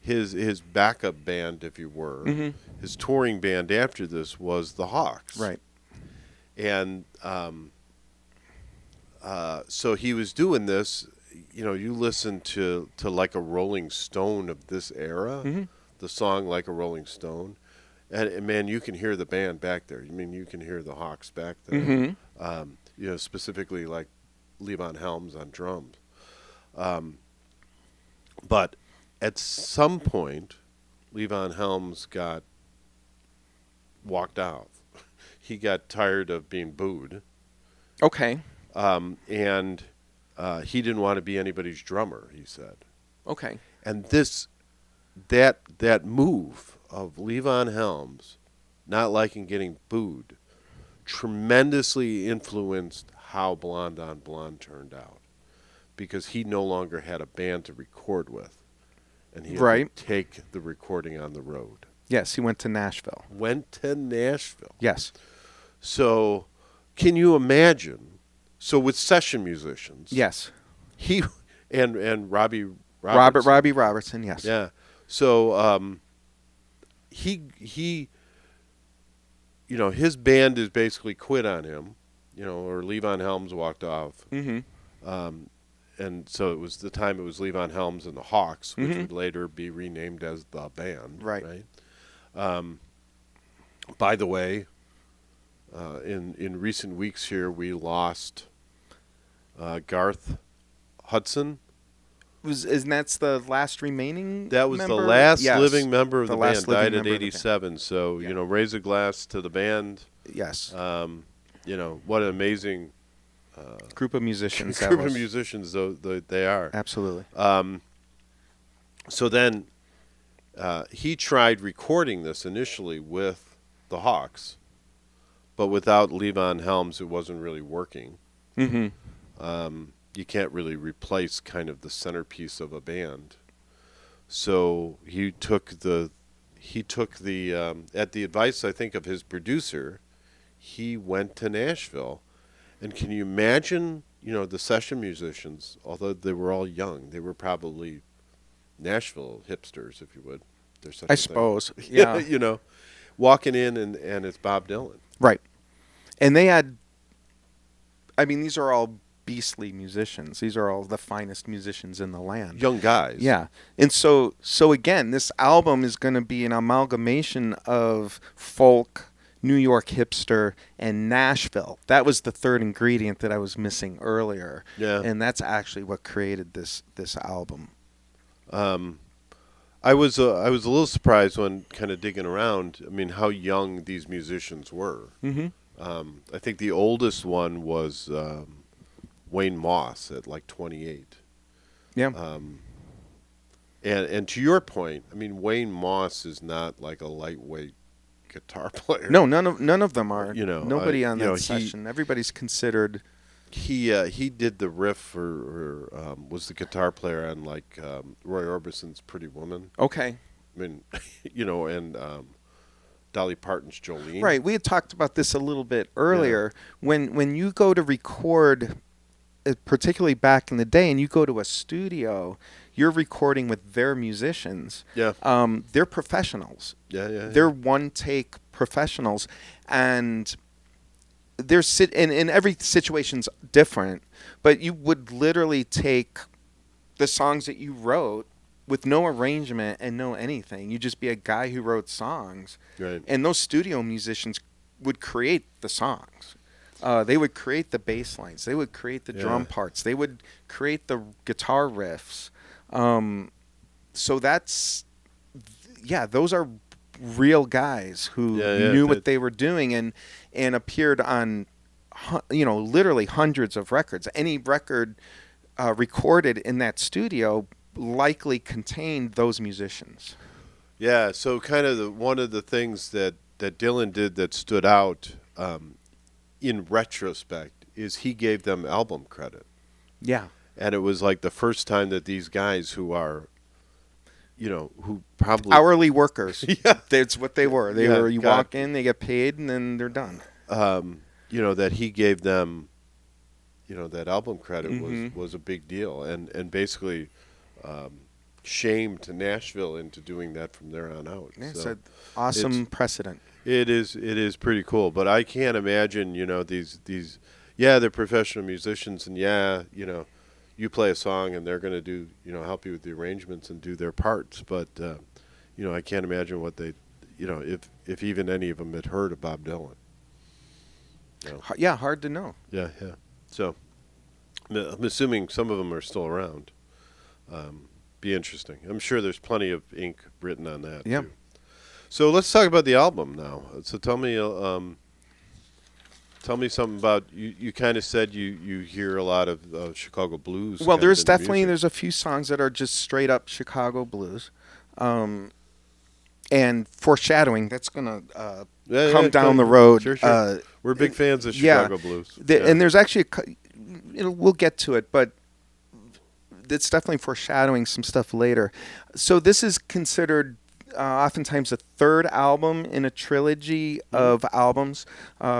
S1: his backup band, if you were. Mm-hmm. His touring band after this was the Hawks.
S2: Right.
S1: And so he was doing this. You listen to like a Rolling Stone of this era, the song Like a Rolling Stone, and man, you can hear the band back there. You can hear the Hawks back there. Specifically like Levon Helms on drums. But at some point, Levon Helms got walked out. He got tired of being booed.
S2: Okay.
S1: And he didn't want to be anybody's drummer, he said.
S2: Okay.
S1: And that move of Levon Helms not liking getting booed tremendously influenced how Blonde on Blonde turned out, because he no longer had a band to record with, and he had to take the recording on the road.
S2: Yes, he went to Nashville.
S1: Yes.
S2: So
S1: can you imagine So with session musicians,
S2: Yes.
S1: he and Robbie Robertson.
S2: Robbie Robertson, yes.
S1: Yeah. So he his band is basically quit on him, or Levon Helms walked off.
S2: Mm-hmm.
S1: And so it was Levon Helms and the Hawks, which would later be renamed as the band.
S2: Right.
S1: By the way, in recent weeks here, we lost Garth Hudson.
S2: Isn't that's the last remaining
S1: That was
S2: member?
S1: the last
S2: Yes.
S1: living member of the band.
S2: last living
S1: Died at
S2: member of the band.
S1: 87. So,
S2: Yeah.
S1: raise a glass to the band.
S2: Yes.
S1: What an amazing
S2: Group of musicians. that
S1: group of
S2: was.
S1: musicians they are.
S2: Absolutely.
S1: So then he tried recording this initially with the Hawks, but without Levon Helms, it wasn't really working.
S2: Mm-hmm.
S1: You can't really replace kind of the centerpiece of a band. So he took the at the advice, I think, of his producer, he went to Nashville. And can you imagine, the session musicians, although they were all young, they were probably Nashville hipsters, if you would. There's such
S2: I
S1: a thing.
S2: suppose. Yeah.
S1: Walking in and it's Bob Dylan.
S2: Right. And they had, these are all beastly musicians. These are all the finest musicians in the land.
S1: Young guys.
S2: Yeah. And so again, this album is going to be an amalgamation of folk, New York hipster, and Nashville. That was the third ingredient that I was missing earlier.
S1: Yeah.
S2: And that's actually what created this album.
S1: I was a little surprised when kind of digging around. How young these musicians were.
S2: Mm-hmm.
S1: I think the oldest one was Wayne Moss at like 28.
S2: Yeah.
S1: And to your point, Wayne Moss is not like a lightweight guitar player.
S2: No, none of them are. Nobody on that
S1: he-
S2: session. Everybody's considered.
S1: He did the riff or was the guitar player on like Roy Orbison's Pretty Woman.
S2: Okay.
S1: And Dolly Parton's Jolene.
S2: Right. We had talked about this a little bit earlier. When you go to record, particularly back in the day, and you go to a studio, you're recording with their musicians.
S1: Yeah.
S2: They're professionals.
S1: Yeah.
S2: They're one-take professionals, and there's and every situation's different. But you would literally take the songs that you wrote with no arrangement and no anything. You'd just be a guy who wrote songs.
S1: Right.
S2: And those studio musicians would create the songs. They would create the bass lines. They would create the drum parts. They would create the guitar riffs. So that's, those are real guys who knew what they were doing and appeared on, literally hundreds of records. Any record recorded in that studio likely contained those musicians.
S1: Yeah, so kind of one of the things that Dylan did that stood out in retrospect is he gave them album credit.
S2: Yeah.
S1: And it was like the first time that these guys who are, who probably...
S2: Hourly workers.
S1: Yeah.
S2: That's what they were. They were, walk in, they get paid, and then they're done.
S1: That he gave them, that album credit
S2: Mm-hmm.
S1: was a big deal. And basically shamed Nashville into doing that from there on out.
S2: Yeah,
S1: So
S2: it's an awesome precedent.
S1: It is pretty cool. But I can't imagine, these they're professional musicians, and you play a song and they're going to do, help you with the arrangements and do their parts. But, I can't imagine what they, if even any of them had heard of Bob Dylan.
S2: Yeah, hard to know.
S1: Yeah. So I'm assuming some of them are still around. Be interesting. I'm sure there's plenty of ink written on that.
S2: Yep.
S1: Too. So let's talk about the album now. So tell me something about you. You kind of said you hear a lot of Chicago blues.
S2: Well,
S1: kind
S2: there's
S1: of in the
S2: definitely
S1: music.
S2: there's a few songs that are just straight up Chicago blues, and foreshadowing. That's gonna come down the road.
S1: Sure. We're big fans of Chicago blues.
S2: And there's actually we'll get to it, but it's definitely foreshadowing some stuff later. So this is considered oftentimes a third album in a trilogy of albums,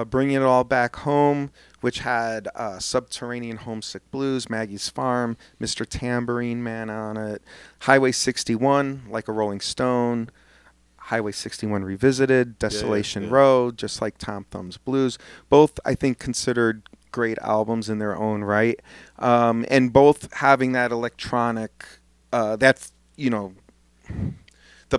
S2: bringing it all back home which had Subterranean Homesick Blues, Maggie's Farm, Mr. Tambourine Man on it, Highway 61, Like a Rolling Stone, Highway 61 Revisited, Desolation
S1: yeah.
S2: Road, Just Like Tom Thumb's Blues. Both, I think, considered great albums in their own right, and both having that electronic, the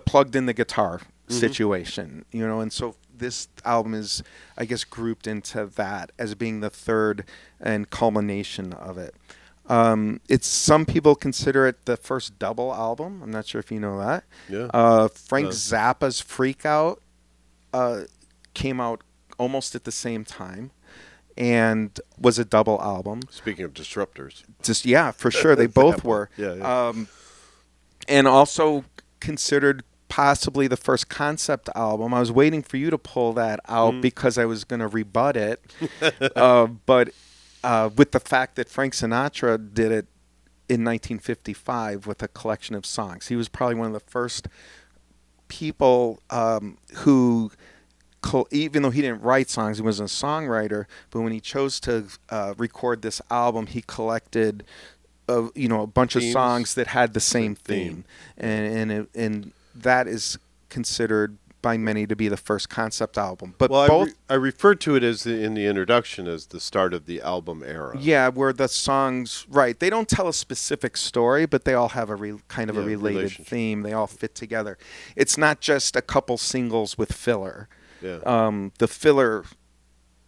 S2: plugged in the guitar situation, and so this album is, I guess, grouped into that as being the third and culmination of it. It's some people consider it the first double album. I'm not sure if you know that.
S1: Yeah.
S2: Frank Zappa's Freak Out came out almost at the same time and was a double album.
S1: Speaking of disruptors.
S2: Just for sure. They both were.
S1: Yeah.
S2: And also considered possibly the first concept album. I was waiting for you to pull that out because I was going to rebut it. But with the fact that Frank Sinatra did it in 1955 with a collection of songs. He was probably one of the first people who, even though he didn't write songs, he wasn't a songwriter, but when he chose to record this album, he collected a bunch of songs that had the same theme. And that is considered by many to be the first concept album. But
S1: I referred to it as in the introduction as the start of the album era.
S2: Yeah, where the songs, they don't tell a specific story, but they all have a kind of a related theme. They all fit together. It's not just a couple singles with filler.
S1: Yeah.
S2: The filler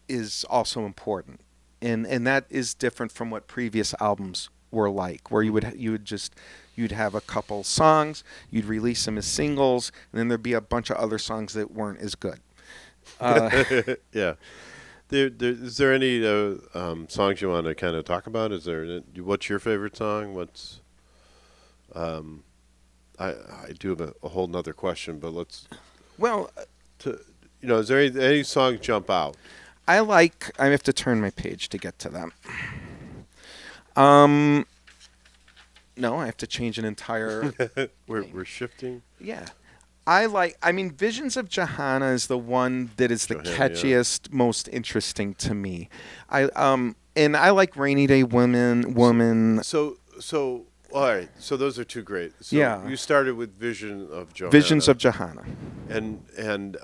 S2: is also important, and that is different from what previous albums were like, where you'd have a couple songs, you'd release them as singles, and then there'd be a bunch of other songs that weren't as good.
S1: Yeah. Is there any songs you want to kind of talk about? What's your favorite song? What's I do have a whole nother question, but let's.
S2: Well,
S1: is there any songs jump out?
S2: I have to turn my page to get to them. No, I have to change an entire.
S1: We're shifting.
S2: Yeah, Visions of Johanna is the one that is the catchiest, most interesting to me. And I like Rainy Day Woman.
S1: So all right. So those are two great. So
S2: yeah.
S1: You started with Visions of Johanna. And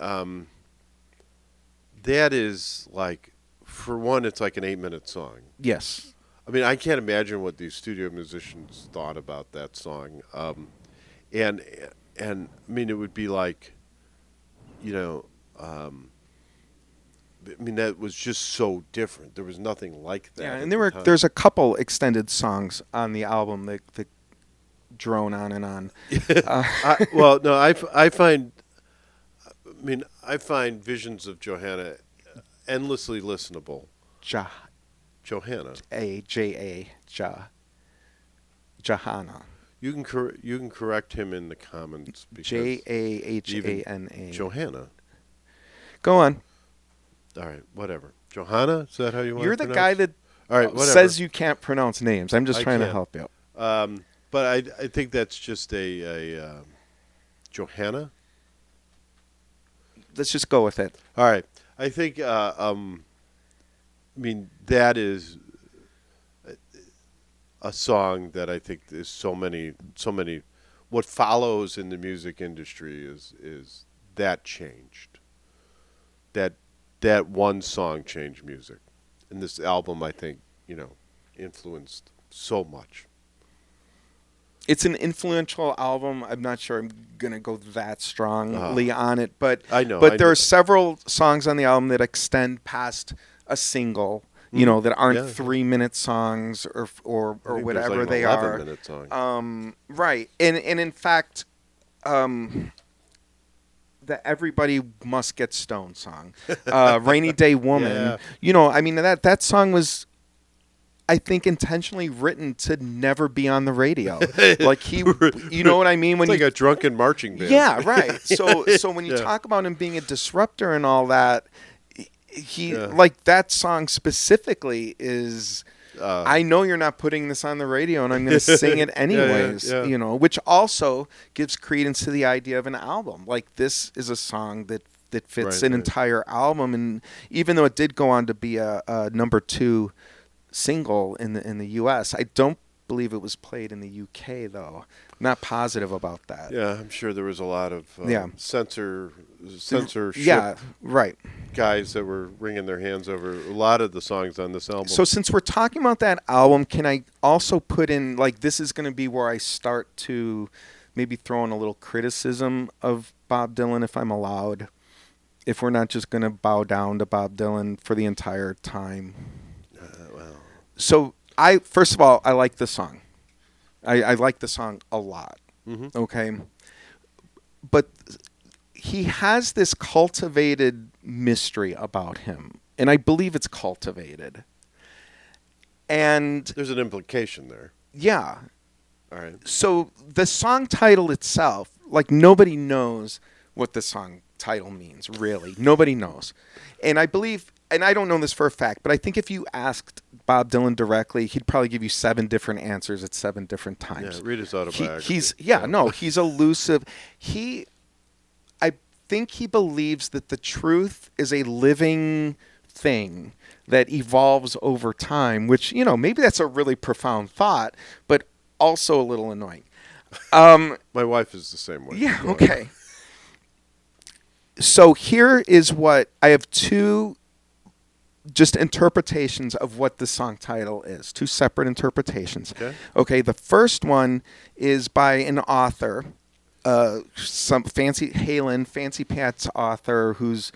S1: that is like, for one, it's like an 8-minute song.
S2: Yes.
S1: I mean, I can't imagine what these studio musicians thought about that song. And I mean, it would be like, that was just so different. There was nothing like that.
S2: Yeah, and there's a couple extended songs on the album that drone on and on.
S1: I find Visions of Johanna endlessly listenable. Johanna.
S2: Johanna.
S1: You can correct him in the comments.
S2: Jahana.
S1: Johanna.
S2: Go on.
S1: All right, whatever. Johanna? Is that how you want
S2: You're
S1: to
S2: the
S1: pronounce?
S2: guy that
S1: All right, whatever.
S2: says you can't pronounce names. I'm just trying to help you.
S1: But I think that's just a Johanna.
S2: Let's just go with it.
S1: All right. I think that is a song that I think is so many. What follows in the music industry is that changed. That one song changed music, and this album I think influenced so much.
S2: It's an influential album. I'm not sure I'm gonna go that strongly on it, but
S1: I know.
S2: But there are several songs on the album that extend past a single. That aren't 3-minute songs or whatever
S1: like
S2: they
S1: 11-minute song.
S2: Right, and in fact, the Everybody Must Get Stoned song, Rainy Day Woman.
S1: Yeah.
S2: That song was, I think, intentionally written to never be on the radio. Like you know what I mean?
S1: It's like a drunken marching band.
S2: Yeah, right. So when you talk about him being a disruptor and all that, like that song specifically is. I know you're not putting this on the radio, and I'm going to sing it anyways.
S1: Yeah.
S2: Which also gives credence to the idea of an album. Like, this is a song that that fits
S1: Right,
S2: an
S1: right.
S2: entire album. And even though it did go on to be a #2 single in the U.S., I don't believe it was played in the U.K. though. Not positive about that.
S1: Yeah, I'm sure there was a lot of
S2: Yeah.
S1: censorship
S2: Yeah, right.
S1: guys that were wringing their hands over a lot of the songs on this album.
S2: So since we're talking about that album, can I also put in, like, this is going to be where I start to maybe throw in a little criticism of Bob Dylan, if I'm allowed, if we're not just going to bow down to Bob Dylan for the entire time.
S1: Well,
S2: So first of all, I like the song. I like the song a lot.
S1: mhm.
S2: Okay. But he has this cultivated mystery about him. And I believe it's cultivated. And
S1: There's an implication there.
S2: yeah.
S1: All right.
S2: So the song title itself, like, nobody knows what the song title means, really. Nobody knows. And I believe, and I don't know this for a fact, but I think if you asked Bob Dylan directly, he'd probably give you 7 different answers at 7 different times.
S1: Yeah, read his autobiography.
S2: He's elusive. I think he believes that the truth is a living thing that evolves over time, which, maybe that's a really profound thought, but also a little annoying.
S1: My wife is the same way.
S2: Yeah,
S1: Go on.
S2: okay. So here is what I have 2 just interpretations of what the song title is. 2 separate interpretations.
S1: Okay.
S2: The first one is by an author, some Fancy Pants author who's,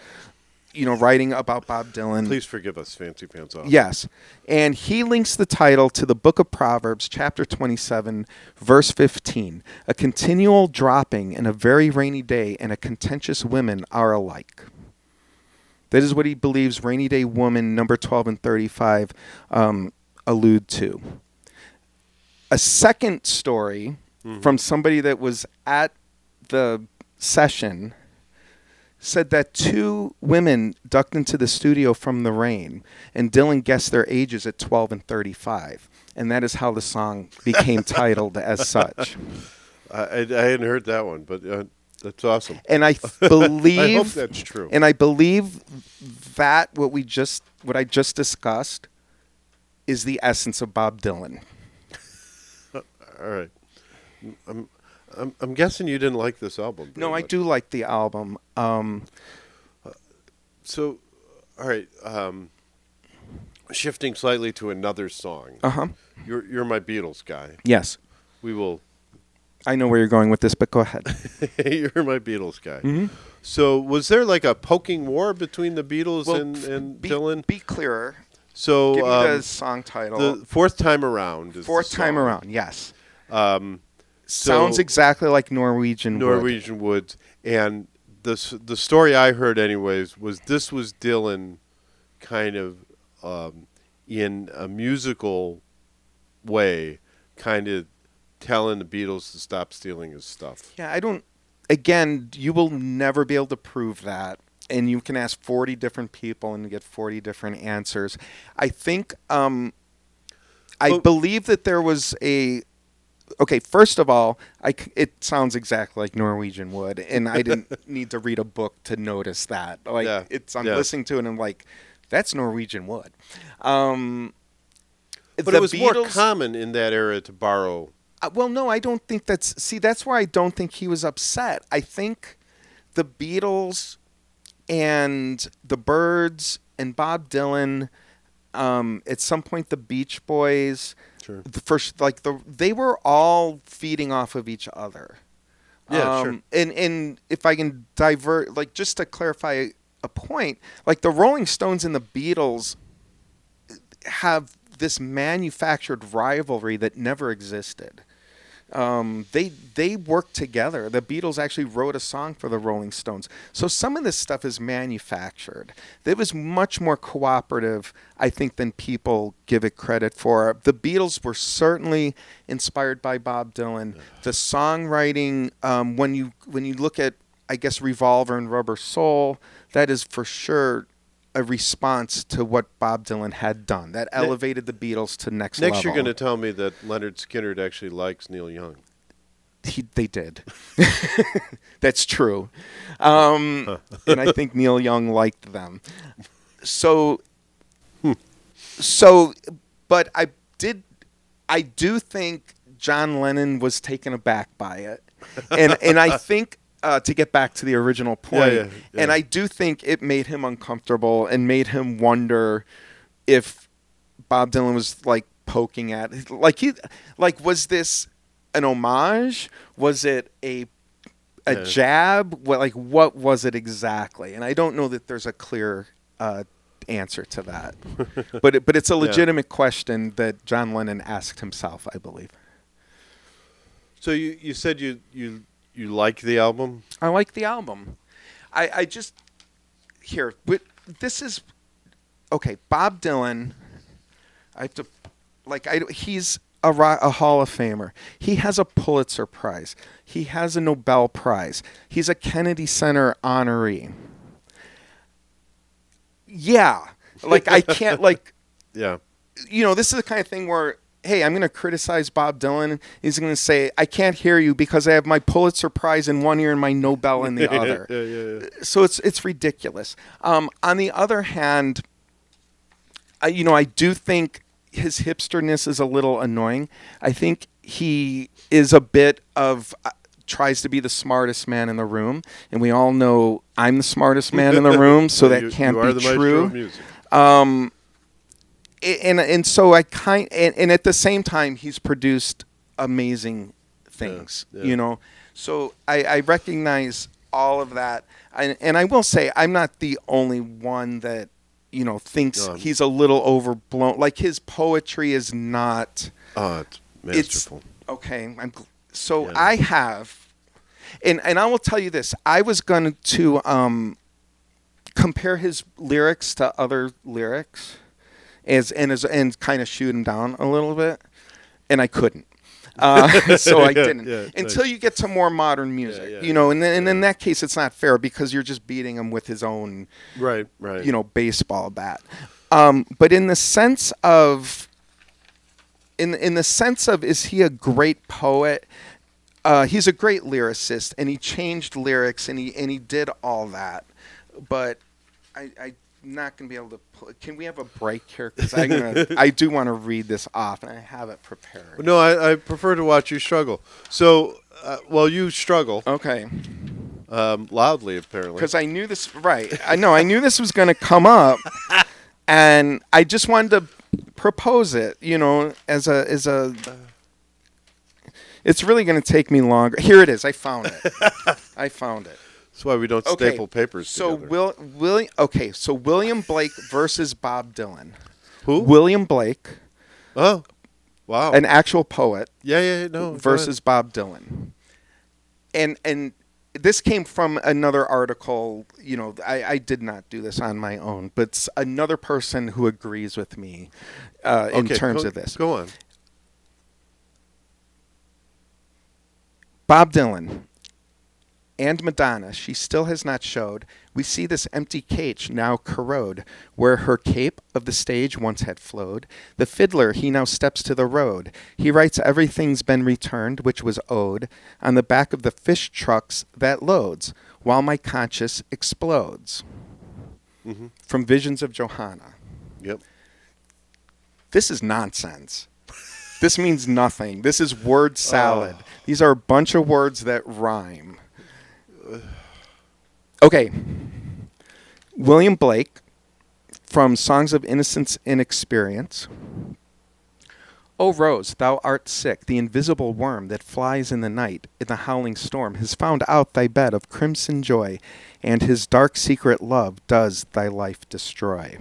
S2: writing about Bob Dylan.
S1: Please forgive us, Fancy Pants off.
S2: Yes. And he links the title to the book of Proverbs, chapter 27, verse 15. A continual dropping and a very rainy day and a contentious women are alike. That is what he believes Rainy Day Woman, number 12 and 35, allude to. A second story from somebody that was at the session said that 2 women ducked into the studio from the rain, and Dylan guessed their ages at 12 and 35. And that is how the song became titled as such.
S1: I hadn't heard that one, but that's awesome.
S2: And I believe
S1: I hope that's true.
S2: And I believe that what I just discussed is the essence of Bob Dylan.
S1: All right. I'm guessing you didn't like this album.
S2: No,
S1: very
S2: I
S1: much.
S2: do like the album.
S1: So, all right. Shifting slightly to another song.
S2: Uh-huh.
S1: You're my Beatles guy.
S2: Yes.
S1: We will.
S2: I know where you're going with this, but go ahead.
S1: You're my Beatles guy.
S2: Mm-hmm.
S1: So, was there like a poking war between the Beatles
S2: Well,
S1: and
S2: be,
S1: Dylan?
S2: Be clearer.
S1: So,
S2: Give me the song title.
S1: the fourth time around. Is
S2: Fourth
S1: the
S2: time
S1: song.
S2: around, yes.
S1: So
S2: Sounds exactly like Norwegian
S1: Woods, and the story I heard anyways was this was Dylan, kind of in a musical way, kind of telling the Beatles to stop stealing his stuff.
S2: Yeah, I don't. Again, you will never be able to prove that, and you can ask 40 different people and get 40 different answers. I think I believe that there was a. Okay, first of all, it sounds exactly like Norwegian Wood, and I didn't need to read a book to notice that. Like,
S1: Yeah.
S2: I'm
S1: Yeah.
S2: listening to it, and I'm like, that's Norwegian Wood.
S1: But
S2: The
S1: it was more
S2: Beatles-
S1: common in that era to borrow.
S2: Well, no, I don't think that's... See, that's where I don't think he was upset. I think the Beatles and the Byrds and Bob Dylan, at some point the Beach Boys...
S1: Sure.
S2: They were all feeding off of each other.
S1: Yeah, sure.
S2: And if I can divert, like, just to clarify a point, like the Rolling Stones and the Beatles have this manufactured rivalry that never existed. They worked together. The Beatles actually wrote a song for the Rolling Stones. So some of this stuff is manufactured. It was much more cooperative, I think, than people give it credit for. The Beatles were certainly inspired by Bob Dylan. The songwriting, when you look at, I guess, Revolver and Rubber Soul, that is for sure a response to what Bob Dylan had done. That elevated the Beatles to next level.
S1: Next, you're going to tell me that Leonard Skinner actually likes Neil Young.
S2: They did. That's true. And I think Neil Young liked them. So, but I do think John Lennon was taken aback by it. And I think, to get back to the original point,
S1: Yeah.
S2: and I do think it made him uncomfortable and made him wonder if Bob Dylan was like poking at, was this an homage? Was it a jab? What was it exactly? And I don't know that there's a clear answer to that. but it's a legitimate question that John Lennon asked himself, I believe.
S1: So you said you like the album?
S2: I like the album. I just here, but this is okay. Bob Dylan, I have to he's a Hall of Famer. He has a Pulitzer Prize. He has a Nobel Prize. He's a Kennedy Center honoree. Yeah, I can't
S1: Yeah.
S2: This is the kind of thing where, hey, I'm going to criticize Bob Dylan. He's going to say, I can't hear you because I have my Pulitzer Prize in one ear and my Nobel in the other.
S1: Yeah.
S2: So it's ridiculous. On the other hand, I do think his hipsterness is a little annoying. I think he is a bit of tries to be the smartest man in the room, and we all know I'm the smartest man in the room, so that can't be true. And so and at the same time he's produced amazing things, So I recognize all of that, and I will say I'm not the only one that thinks he's a little overblown. Like, his poetry is not.
S1: Oh, it's masterful.
S2: Okay, I have, and I will tell you this. I was going to compare his lyrics to other lyrics, and kind of shoot him down a little bit, and I couldn't. So I didn't until you get to more modern music, and then in that case it's not fair because you're just beating him with his own
S1: right
S2: baseball bat. But in the sense of is he a great poet? He's a great lyricist, and he changed lyrics, and he did all that. But I'm not going to be able to. Can we have a break here? Because I do want to read this off, and I have it prepared.
S1: No, I prefer to watch you struggle. So, you struggle.
S2: Okay.
S1: Loudly, apparently.
S2: Because I knew this. Right. I knew this was going to come up, and I just wanted to propose it. As a. It's really going to take me longer. Here it is. I found it.
S1: That's why we don't staple papers together.
S2: So William Blake versus Bob Dylan.
S1: Who?
S2: William Blake.
S1: Oh, wow.
S2: An actual poet.
S1: No.
S2: Versus Bob Dylan. And this came from another article. I did not do this on my own, but it's another person who agrees with me in terms of this.
S1: Go on.
S2: Bob Dylan. And Madonna, she still has not showed. We see this empty cage now corrode, where her cape of the stage once had flowed. The fiddler, he now steps to the road. He writes everything's been returned, which was owed, on the back of the fish trucks that loads, while my conscience explodes.
S1: Mm-hmm.
S2: From Visions of Johanna.
S1: Yep.
S2: This is nonsense. This means nothing. This is word salad. These are a bunch of words that rhyme. Okay. William Blake, from Songs of Innocence and Experience. O Rose, thou art sick, the invisible worm that flies in the night, in the howling storm, has found out thy bed of crimson joy, and his dark secret love does thy life destroy.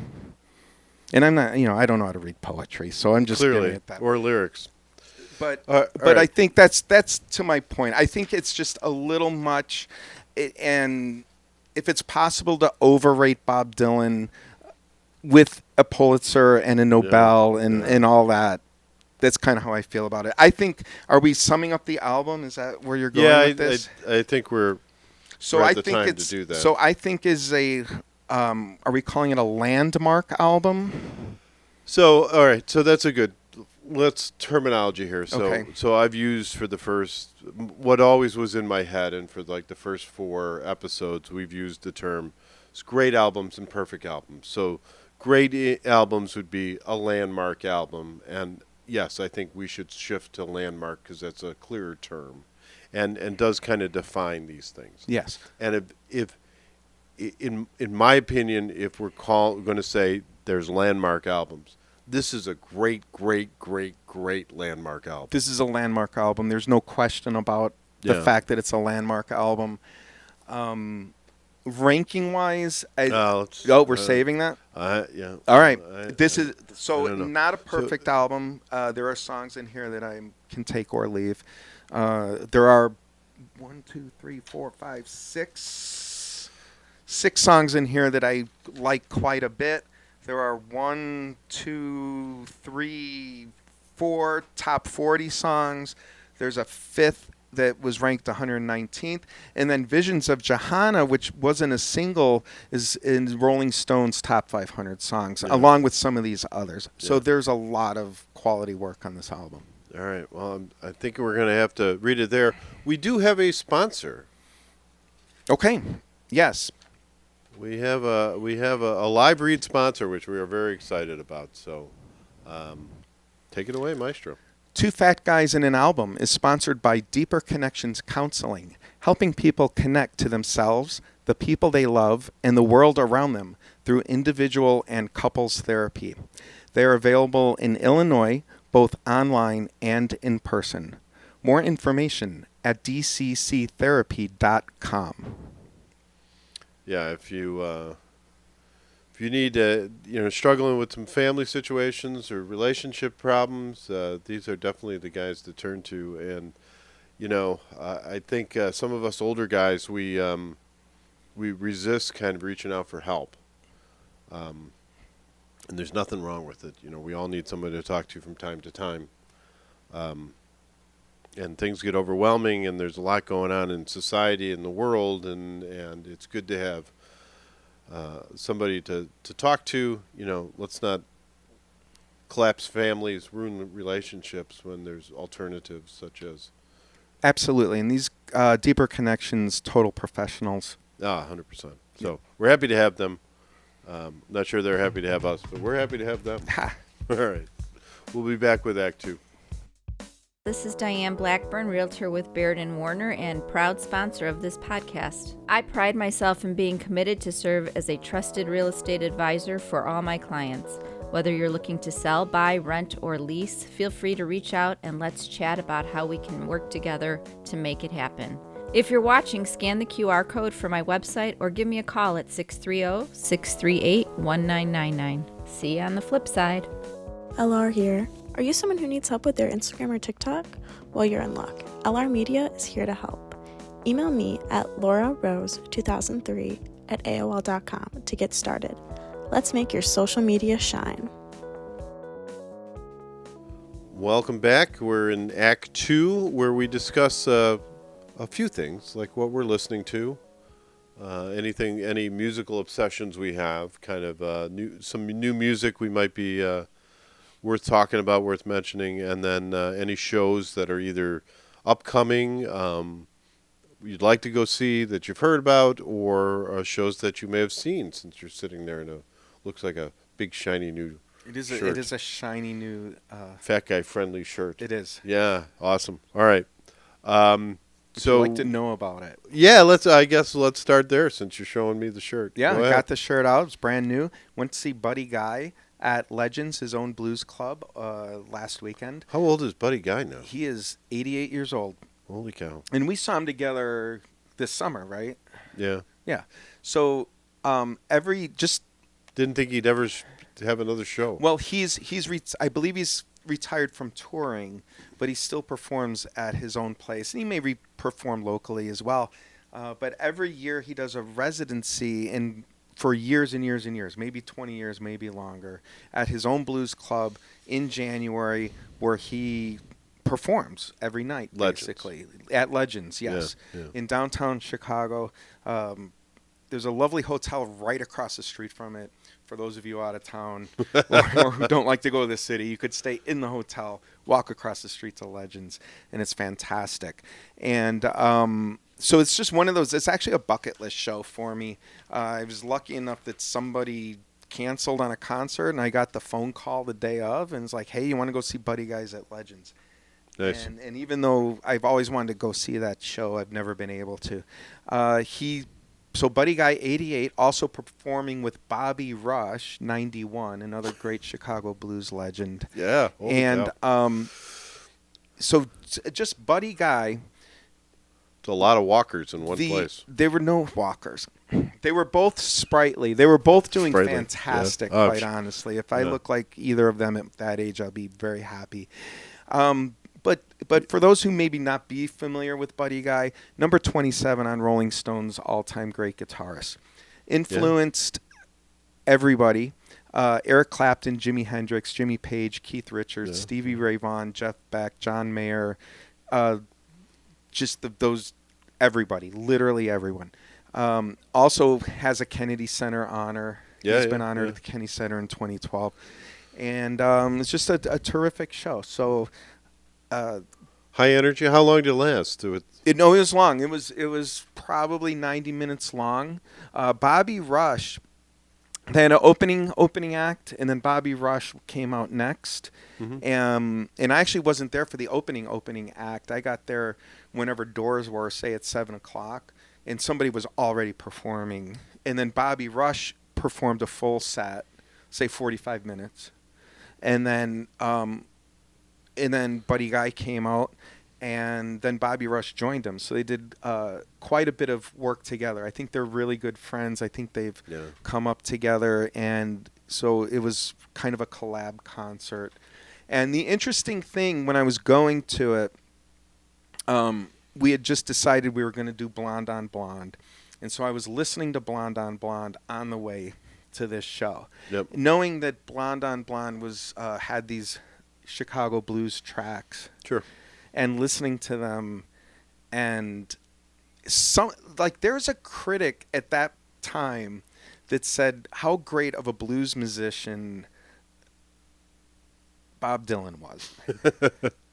S2: And I'm not, I don't know how to read poetry, so I'm just giving it that.
S1: Or lyrics.
S2: But
S1: right.
S2: I think that's to my point. I think it's just a little much, and if it's possible to overrate Bob Dylan with a Pulitzer and a Nobel and all that, that's kind of how I feel about it. I think, are we summing up the album? Is that where you're going with this?
S1: I think we're at the time to do that.
S2: So I think are we calling it a landmark album?
S1: So, all right. So that's a good. let's terminology here. So,
S2: Okay.
S1: so I've used for the first, what always was in my head, and for like the first 4 episodes, we've used the term great albums and perfect albums. So, albums would be a landmark album, and yes, I think we should shift to landmark because that's a clearer term, and does kind of define these things.
S2: Yes.
S1: And if in my opinion, if we're going to say there's landmark albums, this is a great landmark album.
S2: This is a landmark album. There's no question about the fact that it's a landmark album. Ranking wise, we're saving that.
S1: Yeah.
S2: All right. This is
S1: I don't know.
S2: not a perfect album. There are songs in here that I can take or leave. There are 6 songs in here that I like quite a bit. There are 4 top 40 songs. There's a 5th that was ranked 119th. And then Visions of Johanna, which wasn't a single, is in Rolling Stone's top 500 songs, along with some of these others. Yeah. So there's a lot of quality work on this album.
S1: All right. Well, I think we're going to have to read it there. We do have a sponsor.
S2: Okay. Yes.
S1: We have a live read sponsor, which we are very excited about. So, take it away, Maestro.
S2: 2 Fat Guys in an Album is sponsored by Deeper Connections Counseling, helping people connect to themselves, the people they love, and the world around them through individual and couples therapy. They are available in Illinois, both online and in person. More information at dcctherapy.com.
S1: Yeah, if you need struggling with some family situations or relationship problems, these are definitely the guys to turn to. And I think some of us older guys we resist kind of reaching out for help. And there's nothing wrong with it. We all need somebody to talk to from time to time. And things get overwhelming, and there's a lot going on in society and the world, and it's good to have somebody to talk to. Let's not collapse families, ruin relationships when there's alternatives such as.
S2: Absolutely, and these Deeper Connections, total professionals.
S1: 100%. So we're happy to have them. Not sure they're happy to have us, but we're happy to have them. All right. We'll be back with Act 2.
S5: This is Diane Blackburn, realtor with Baird & Warner and proud sponsor of this podcast. I pride myself in being committed to serve as a trusted real estate advisor for all my clients. Whether you're looking to sell, buy, rent, or lease, feel free to reach out and let's chat about how we can work together to make it happen. If you're watching, scan the QR code for my website or give me a call at 630-638-1999. See you on the flip side.
S6: LR here. Are you someone who needs help with their Instagram or TikTok? Well, you're in luck. LR Media is here to help. Email me at laurarose2003@aol.com to get started. Let's make your social media shine.
S1: Welcome back. We're in Act 2, where we discuss a few things, like what we're listening to, any musical obsessions we have, kind of some new music we might be worth talking about, worth mentioning, and then any shows that are either upcoming, you'd like to go see that you've heard about, or shows that you may have seen since you're sitting there in looks like a big shiny new shirt.
S2: It is a shiny new
S1: fat guy friendly shirt.
S2: It is.
S1: Yeah, awesome. All right.
S2: Would
S1: So
S2: you like to know about it?
S1: Yeah, let's start there since you're showing me the shirt.
S2: Yeah,
S1: Go
S2: I
S1: ahead.
S2: got the shirt out. It's brand new. Went to see Buddy Guy at Legends, his own blues club, last weekend.
S1: How old is Buddy Guy now?
S2: He is 88 years old.
S1: Holy cow.
S2: And we saw him together this summer, right?
S1: Yeah.
S2: Yeah. So
S1: Didn't think he'd ever have another show.
S2: well, I believe he's retired from touring, but he still performs at his own place. And he may perform locally as well. But every year he does a residency for years and years and years, maybe 20 years, maybe longer, at his own blues club in January, where he performs every night,
S1: Legends.
S2: basically. At Legends, yes.
S1: Yeah.
S2: In downtown Chicago. there's a lovely hotel right across the street from it. For those of you out of town or who don't like to go to the city, you could stay in the hotel, walk across the street to Legends, and it's fantastic. And so it's just one of those. It's actually a bucket list show for me. I was lucky enough that somebody canceled on a concert, and I got the phone call the day of, and it's like, hey, you want to go see Buddy Guys at Legends?
S1: Nice.
S2: And even though I've always wanted to go see that show, I've never been able to. So Buddy Guy 88 also performing with Bobby Rush 91, another great Chicago blues legend.
S1: Yeah.
S2: And so just Buddy Guy.
S1: It's a lot of walkers in one place.
S2: There were no walkers. They were both sprightly. They were both doing
S1: Sprightly,
S2: fantastic,
S1: yeah.
S2: quite honestly. If I look like either of them at that age, I'll be very happy. But for those who maybe not be familiar with Buddy Guy, number 27 on Rolling Stone's all-time great guitarist. Influenced everybody. Eric Clapton, Jimi Hendrix, Jimmy Page, Keith Richards, Stevie Ray Vaughan, Jeff Beck, John Mayer, those everybody, literally everyone. Also has a Kennedy Center honor. He's been honored at the Kennedy Center in 2012. And it's just a terrific show. So
S1: high energy. How long did it last?
S2: It was long. It was probably 90 minutes long. Bobby Rush, they had an opening act, and then Bobby Rush came out next. And I actually wasn't there for the opening act. I got there whenever doors were, say at 7 o'clock, and somebody was already performing. And then Bobby Rush performed a full set, say 45 minutes, and then Buddy Guy came out, and then Bobby Rush joined him. So they did quite a bit of work together. I think they're really good friends. I think they've come up together, and so it was kind of a collab concert. And the interesting thing, when I was going to it, we had just decided we were going to do Blonde on Blonde. And so I was listening to Blonde on Blonde on the way to this show, knowing that Blonde on Blonde had these Chicago blues tracks, and listening to them, and there's a critic at that time that said how great of a blues musician Bob Dylan was.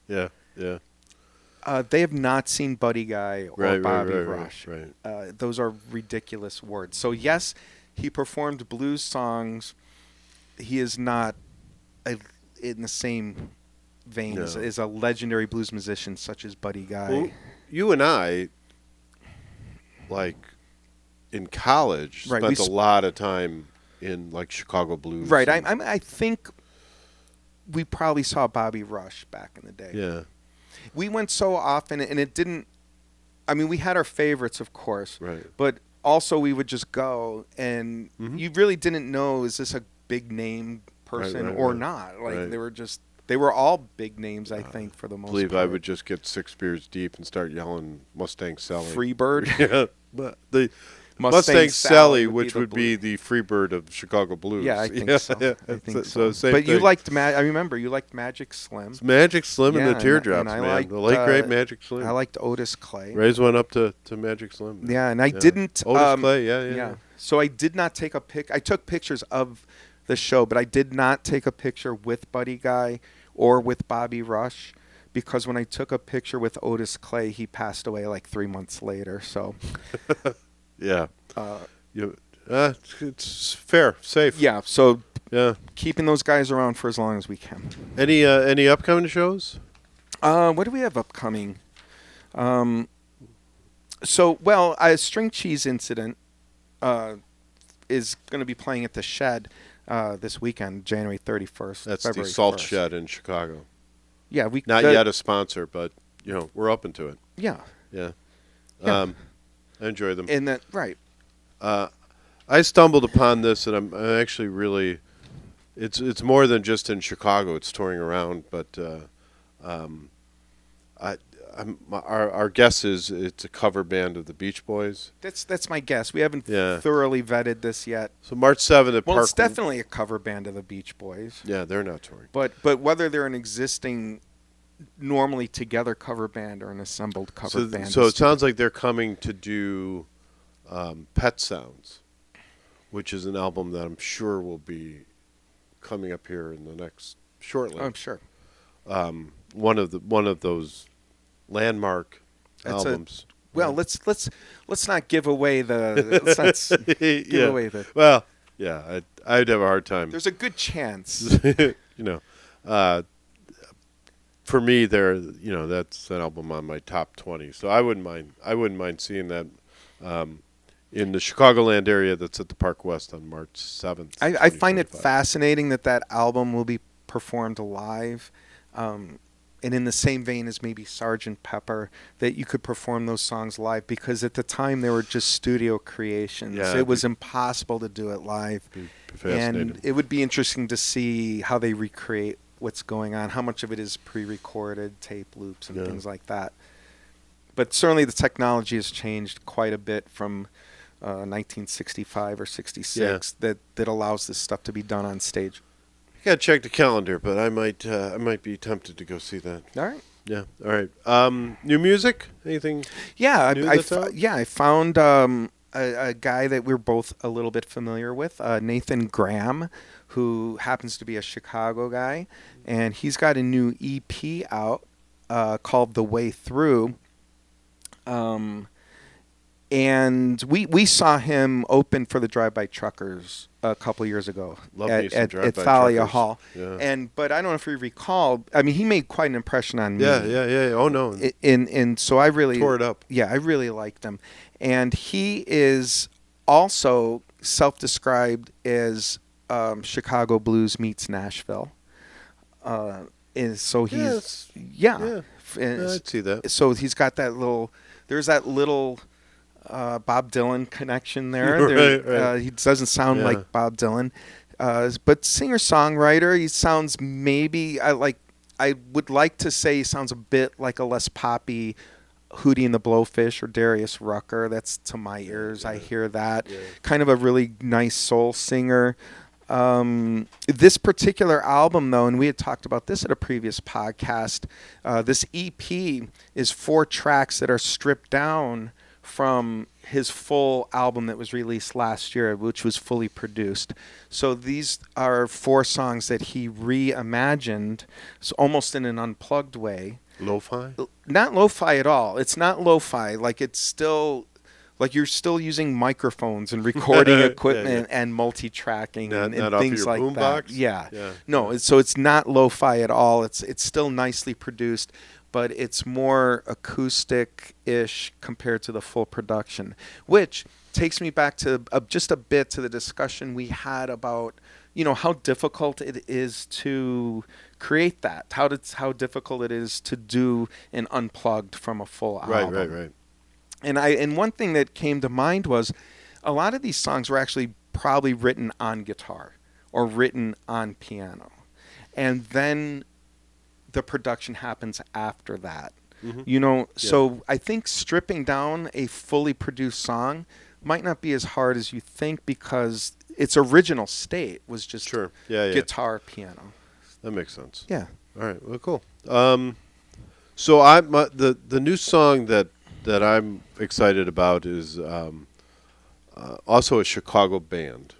S2: They have not seen Buddy Guy or Bobby Rush. Those are ridiculous words. So yes, he performed blues songs. He is not in the same vein as a legendary blues musician such as Buddy Guy.
S1: Well, you and I, like in college, spent a lot of time in like Chicago blues.
S2: Right. I think we probably saw Bobby Rush back in the day.
S1: Yeah.
S2: We went so often, and it didn't. I mean, we had our favorites, of course.
S1: Right.
S2: But also, we would just go, and you really didn't know, is this a big name person or not? Like they were all big names, I think, for the most part.
S1: I would just get 6 beers deep and start yelling Mustang Sally.
S2: Freebird?
S1: Yeah. But the Mustang Sally, which would be the Freebird of Chicago blues.
S2: Yeah, I think so. I think so.
S1: Same
S2: but
S1: thing.
S2: you liked I remember you liked Magic Slim.
S1: It's Magic Slim and the Teardrops,
S2: and I
S1: man.
S2: liked,
S1: The late great Magic Slim.
S2: I liked Otis Clay.
S1: Ray's went up to Magic Slim.
S2: Yeah, and I didn't.
S1: Otis Clay, yeah.
S2: So I did not take a pic. I took pictures of the show, but I did not take a picture with Buddy Guy or with Bobby Rush, because when I took a picture with Otis Clay, he passed away like 3 months later. So
S1: yeah. It's fair, safe.
S2: Yeah, so
S1: keeping
S2: those guys around for as long as we can.
S1: Any upcoming shows?
S2: What do we have upcoming? A String Cheese Incident is going to be playing at the Shed this weekend, January 31st.
S1: That's
S2: February
S1: the Salt
S2: 1st.
S1: Shed in Chicago.
S2: Yeah,
S1: not yet a sponsor, but we're open to it.
S2: Yeah.
S1: I enjoy them.
S2: And that right.
S1: I stumbled upon this, and I'm actually really. It's more than just in Chicago. It's touring around, but our guess is it's a cover band of the Beach Boys.
S2: That's my guess. We haven't thoroughly vetted this yet.
S1: So March 7th at Park.
S2: Well, it's definitely a cover band of the Beach Boys.
S1: Yeah, they're not touring.
S2: But whether they're an existing, normally together cover band or an assembled cover band.
S1: So it sounds like they're coming to do Pet Sounds, which is an album that I'm sure will be coming up here in the next shortly.
S2: I'm sure.
S1: One of those landmark
S2: That's
S1: albums.
S2: Well, let's not give away the let's not give away the.
S1: Well, yeah, I'd have a hard time.
S2: There's a good chance.
S1: For me, that's an album on my top 20. So I wouldn't mind seeing that in the Chicagoland area. That's at the Park West on March 7th.
S2: I find it
S1: 2025.
S2: fascinating that album will be performed live. And in the same vein as maybe Sgt. Pepper, that you could perform those songs live, because at the time they were just studio creations.
S1: Yeah,
S2: it was impossible to do it live.
S1: Be fascinating.
S2: And it would be interesting to see how they recreate what's going on, how much of it is pre-recorded, tape loops and things like that. But certainly the technology has changed quite a bit from 1965 or 66 that allows this stuff to be done on stage.
S1: I gotta check the calendar, but I might be tempted to go see that.
S2: All right.
S1: Yeah. All right. New music? Anything?
S2: Yeah,
S1: new that's out?
S2: I found a guy that we're both a little bit familiar with, Nathan Graham, who happens to be a Chicago guy, and he's got a new EP out called The Way Through. And we saw him open for the Drive-By Truckers a couple years ago at Thalia
S1: Truckers.
S2: Hall.
S1: Yeah.
S2: But I don't know if you recall. I mean, he made quite an impression on me.
S1: Yeah. Oh no.
S2: And so I really
S1: tore it up.
S2: Yeah, I really liked him. And he is also self-described as Chicago blues meets Nashville. So he's
S1: I'd see that.
S2: So he's got that little. There's that little. Bob Dylan connection there.
S1: Right.
S2: He doesn't sound like Bob Dylan, but singer-songwriter. He sounds maybe I would like to say he sounds a bit like a less poppy Hootie and the Blowfish or Darius Rucker. That's to my ears. I hear that kind of a really nice soul singer. This particular album, though, and we had talked about this at a previous podcast. This EP is 4 tracks that are stripped down from his full album that was released last year, which was fully produced. So these are 4 songs that he reimagined, so almost in an unplugged way.
S1: Lo-fi?
S2: Not lo-fi at all. It's not lo-fi. Like, it's still... Like, you're still using microphones and recording equipment and multi-tracking and things like that. Yeah. No, so it's not lo-fi at all. It's still nicely produced, but it's more acoustic-ish compared to the full production, which takes me back to just a bit to the discussion we had about, how difficult it is to create that, how difficult it is to do an unplugged from a full album.
S1: Right.
S2: And one thing that came to mind was a lot of these songs were actually probably written on guitar or written on piano, and then the production happens after that. Mm-hmm. So I think stripping down a fully produced song might not be as hard as you think, because its original state was just guitar, piano.
S1: That makes sense.
S2: Yeah.
S1: All right. Well, cool. So the new song that I'm excited about is also a Chicago band,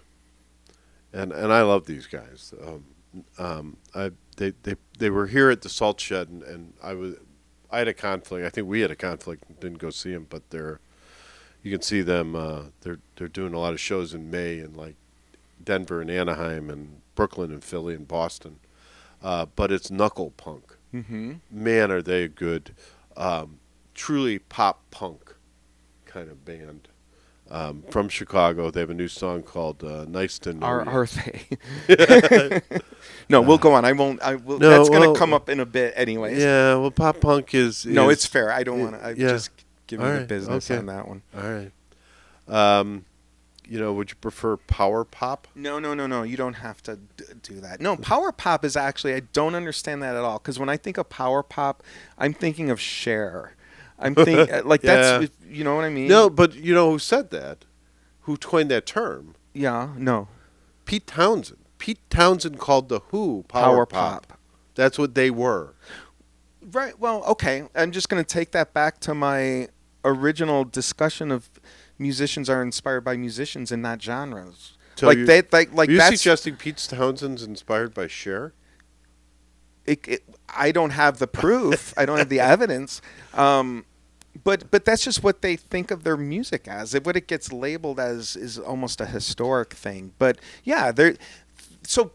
S1: and I love these guys. They were here at the Salt Shed, and I had a conflict. I think we had a conflict and didn't go see them, but you can see them. They're doing a lot of shows in May in like Denver and Anaheim and Brooklyn and Philly and Boston. But it's Knuckle punk. Mm-hmm. Man, are they good! Truly pop punk kind of band. From Chicago. They have a new song called "Nice to Know You."
S2: Are they? No, we'll go on. I won't. No, that's going to come up in a bit, anyways.
S1: Yeah. Well, pop punk is
S2: no, it's fair. I don't want to. Just give me the
S1: right,
S2: business on that one.
S1: All right. Would you prefer power pop?
S2: No. You don't have to do that. No, power pop is actually, I don't understand that at all. Because when I think of power pop, I'm thinking of Cher. I'm thinking that's, you know what I mean?
S1: No, but you know who said that? Who coined that term?
S2: Yeah, no.
S1: Pete Townsend. Pete Townsend called the Who power pop. That's what they were.
S2: Right. Well, okay. I'm just going to take that back to my original discussion of musicians are inspired by musicians and not genres.
S1: So
S2: Like
S1: you-
S2: that, like
S1: Are you
S2: that's.
S1: suggesting Pete Townsend's inspired by Cher?
S2: I don't have the proof. I don't have the evidence. But that's just what they think of their music as. What it gets labeled as is almost a historic thing. But yeah, so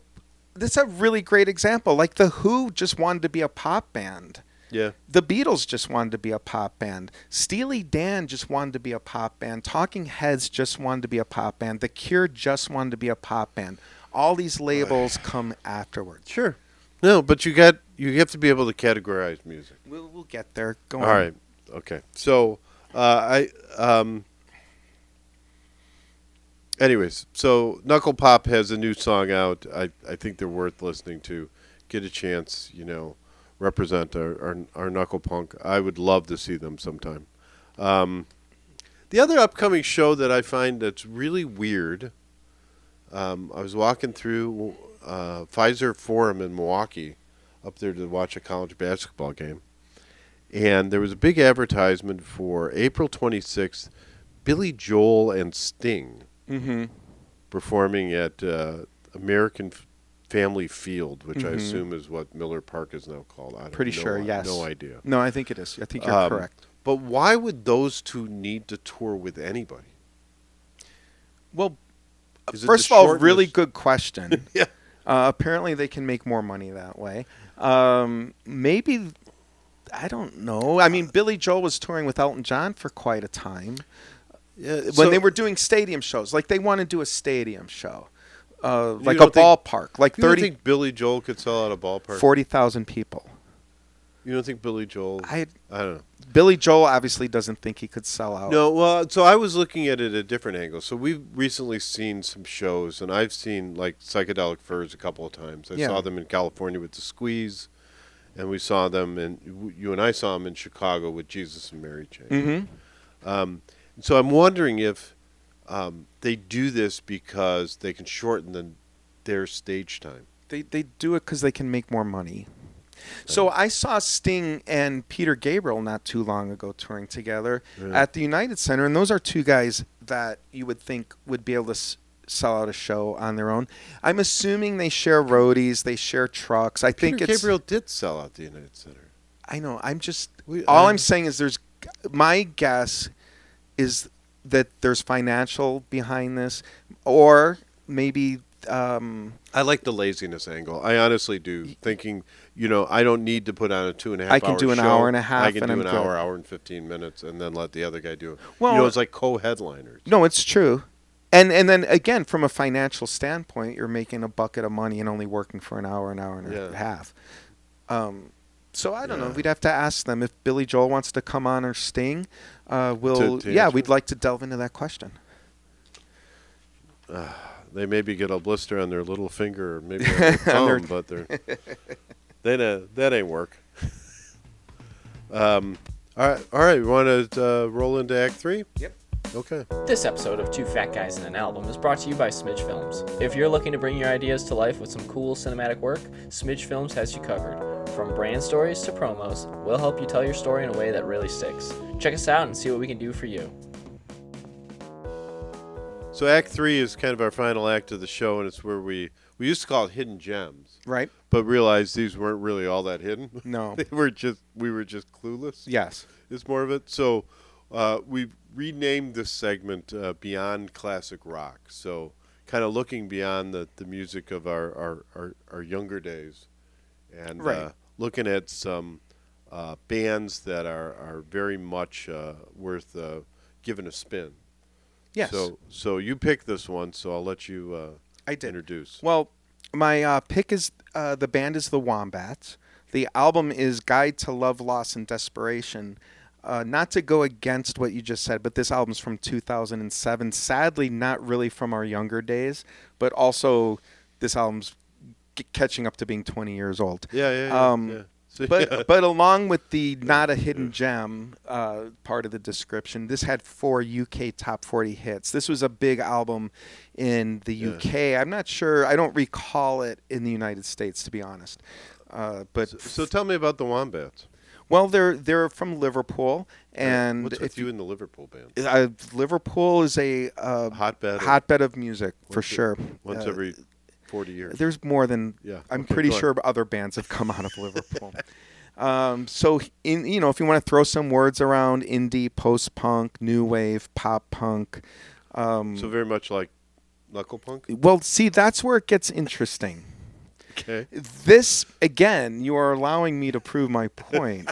S2: that's a really great example. Like the Who just wanted to be a pop band.
S1: Yeah.
S2: The Beatles just wanted to be a pop band. Steely Dan just wanted to be a pop band. Talking Heads just wanted to be a pop band. The Cure just wanted to be a pop band. All these labels come afterwards.
S1: Sure. No, but you have to be able to categorize music.
S2: We'll get there. Go
S1: All
S2: on.
S1: right. Okay. So anyways, so Knuckle Pop has a new song out. I think they're worth listening to. Get a chance, represent our Knuckle Punk. I would love to see them sometime. The other upcoming show that I find that's really weird, I was walking through Pfizer Forum in Milwaukee up there to watch a college basketball game. And there was a big advertisement for April 26th, Billy Joel and Sting performing at American Family Field, which I assume is what Miller Park is now called. I don't
S2: Pretty
S1: know.
S2: sure, yes.
S1: No idea.
S2: No, I think it is. I think you're correct.
S1: But why would those two need to tour with anybody?
S2: Well,
S1: Is it
S2: first
S1: to
S2: of all,
S1: shorten
S2: really
S1: this-
S2: good question.
S1: Yeah.
S2: Apparently, they can make more money that way. Maybe, I don't know. I mean, Billy Joel was touring with Elton John for quite a time.
S1: Yeah,
S2: When
S1: so
S2: they were doing stadium shows. Like, they want to do a stadium show. Like a
S1: don't think-
S2: ballpark. Like
S1: you don't
S2: 30,
S1: think Billy Joel could sell out a ballpark?
S2: 40,000 people.
S1: You don't think Billy Joel? I don't know.
S2: Billy Joel obviously doesn't think he could sell out.
S1: No, well, so I was looking at it at a different angle. So we've recently seen some shows, and I've seen like Psychedelic Furs a couple of times. I
S2: Yeah.
S1: saw them in California with the Squeeze, and we saw them, and you and I saw them in Chicago with Jesus and Mary Chain. So I'm wondering if they do this because they can shorten their stage time.
S2: They do it because they can make more money. So I saw Sting and Peter Gabriel not too long ago touring together at the United Center, and those are two guys that you would think would be able to sell out a show on their own. I'm assuming they share roadies, they share trucks. I think
S1: Peter
S2: it's
S1: Gabriel did sell out the United Center.
S2: I know. I'm saying is my guess is that there's financial behind this, or maybe.
S1: I like the laziness angle. I honestly do. Thinking, I don't need to put on a 2.5 hour
S2: I can do an
S1: show.
S2: hour and a half
S1: I can
S2: and
S1: do
S2: I'm
S1: an
S2: good.
S1: hour and 15 minutes, and then let the other guy do it.
S2: Well,
S1: It's like co-headliners.
S2: No, it's true. And then again, from a financial standpoint, you're making a bucket of money and only working for an hour and a half. So I don't know. We'd have to ask them if Billy Joel wants to come on or Sting.
S1: To answer?
S2: We'd like to delve into that question.
S1: They maybe get a blister on their little finger or maybe on their thumb, but that ain't work. All right. We want to roll into Act 3?
S2: Yep.
S1: Okay.
S3: This episode of Two Fat Guys in an Album is brought to you by Smidge Films. If you're looking to bring your ideas to life with some cool cinematic work, Smidge Films has you covered. From brand stories to promos, we'll help you tell your story in a way that really sticks. Check us out and see what we can do for you.
S1: So Act 3 is kind of our final act of the show, and it's where we used to call it Hidden Gems,
S2: Right?
S1: but realized these weren't really all that hidden.
S2: No.
S1: we were just clueless.
S2: Yes.
S1: Is more of it. So we renamed this segment Beyond Classic Rock. So kind of looking beyond the music of our younger days, and
S2: Right.
S1: looking at some bands that are very much worth giving a spin.
S2: Yes.
S1: So you picked this one, so I'll let you
S2: I did.
S1: introduce.
S2: Well, my pick is the band is the Wombats. The album is Guide to Love, Loss, and Desperation. Not to go against what you just said, but this album's from 2007. Sadly, not really from our younger days, but also this album's catching up to being 20 years old.
S1: Yeah. So,
S2: But along with the not a hidden gem part of the description, this had 4 UK top 40 hits. This was a big album in the UK. I'm not sure. I don't recall it in the United States, to be honest. But
S1: so tell me about the Wombats.
S2: Well, they're from Liverpool, and
S1: what's with you in the Liverpool band?
S2: Liverpool is a hotbed of music for sure.
S1: Once every 40 years.
S2: There's more than.
S1: Yeah.
S2: I'm
S1: Okay,
S2: pretty
S1: go
S2: sure other bands have come out of Liverpool. So if you want to throw some words around, indie, post-punk, new wave, pop punk.
S1: So very much like Knuckle Punk?
S2: Well, see, that's where it gets interesting.
S1: Okay.
S2: This, again, you are allowing me to prove my point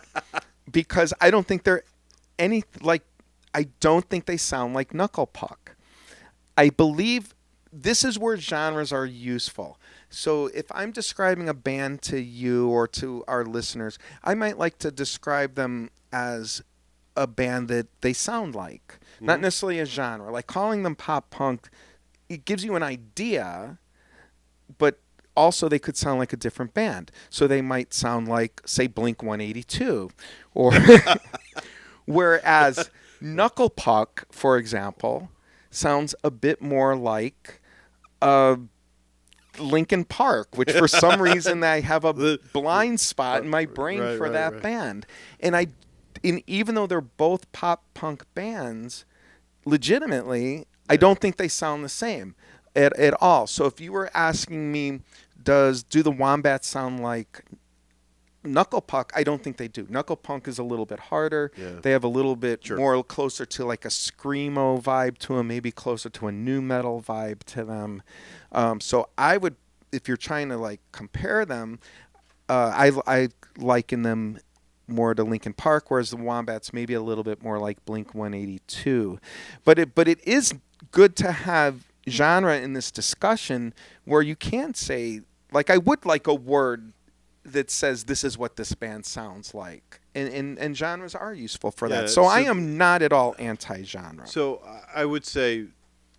S2: because I don't think they're I don't think they sound like Knuckle Puck. I believe this is where genres are useful. So if I'm describing a band to you or to our listeners, I might like to describe them as a band that they sound like, not necessarily a genre. Like calling them pop punk, it gives you an idea, but also they could sound like a different band. So they might sound like, say, Blink-182, or whereas Knuckle Puck, for example, sounds a bit more like Linkin Park, which for some reason I have a blind spot in my brain for that band. And even though they're both pop punk bands, legitimately, I don't think they sound the same at all. So if you were asking me, do the Wombats sound like Knuckle Puck? I don't think they do. Knuckle Punk is a little bit harder. Yeah. They have a little bit more closer to like a screamo vibe to them, maybe closer to a nu metal vibe to them. So I would, if you're trying to like compare them, I liken them more to Linkin Park, whereas the Wombats maybe a little bit more like Blink-182. But it is good to have genre in this discussion where you can't say, like, I would like a word that says this is what this band sounds like, and genres are useful for that. So I am not at all anti-genre.
S1: So I would say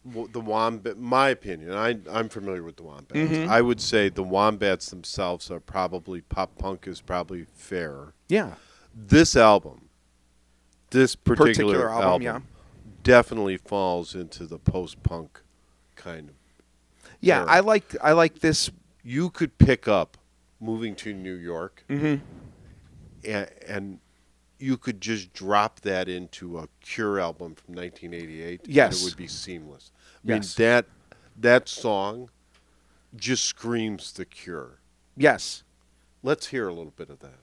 S1: the Wombat, my opinion, I'm familiar with the Wombats. I would say the Wombats themselves are probably, pop punk is probably fairer.
S2: Yeah.
S1: This album, this particular album definitely falls into the post-punk kind of era.
S2: I like this.
S1: You could pick up Moving to New York, and you could just drop that into a Cure album from 1988.
S2: Yes.
S1: And it would be seamless. I mean, that song just screams The Cure.
S2: Yes.
S1: Let's hear a little bit of that.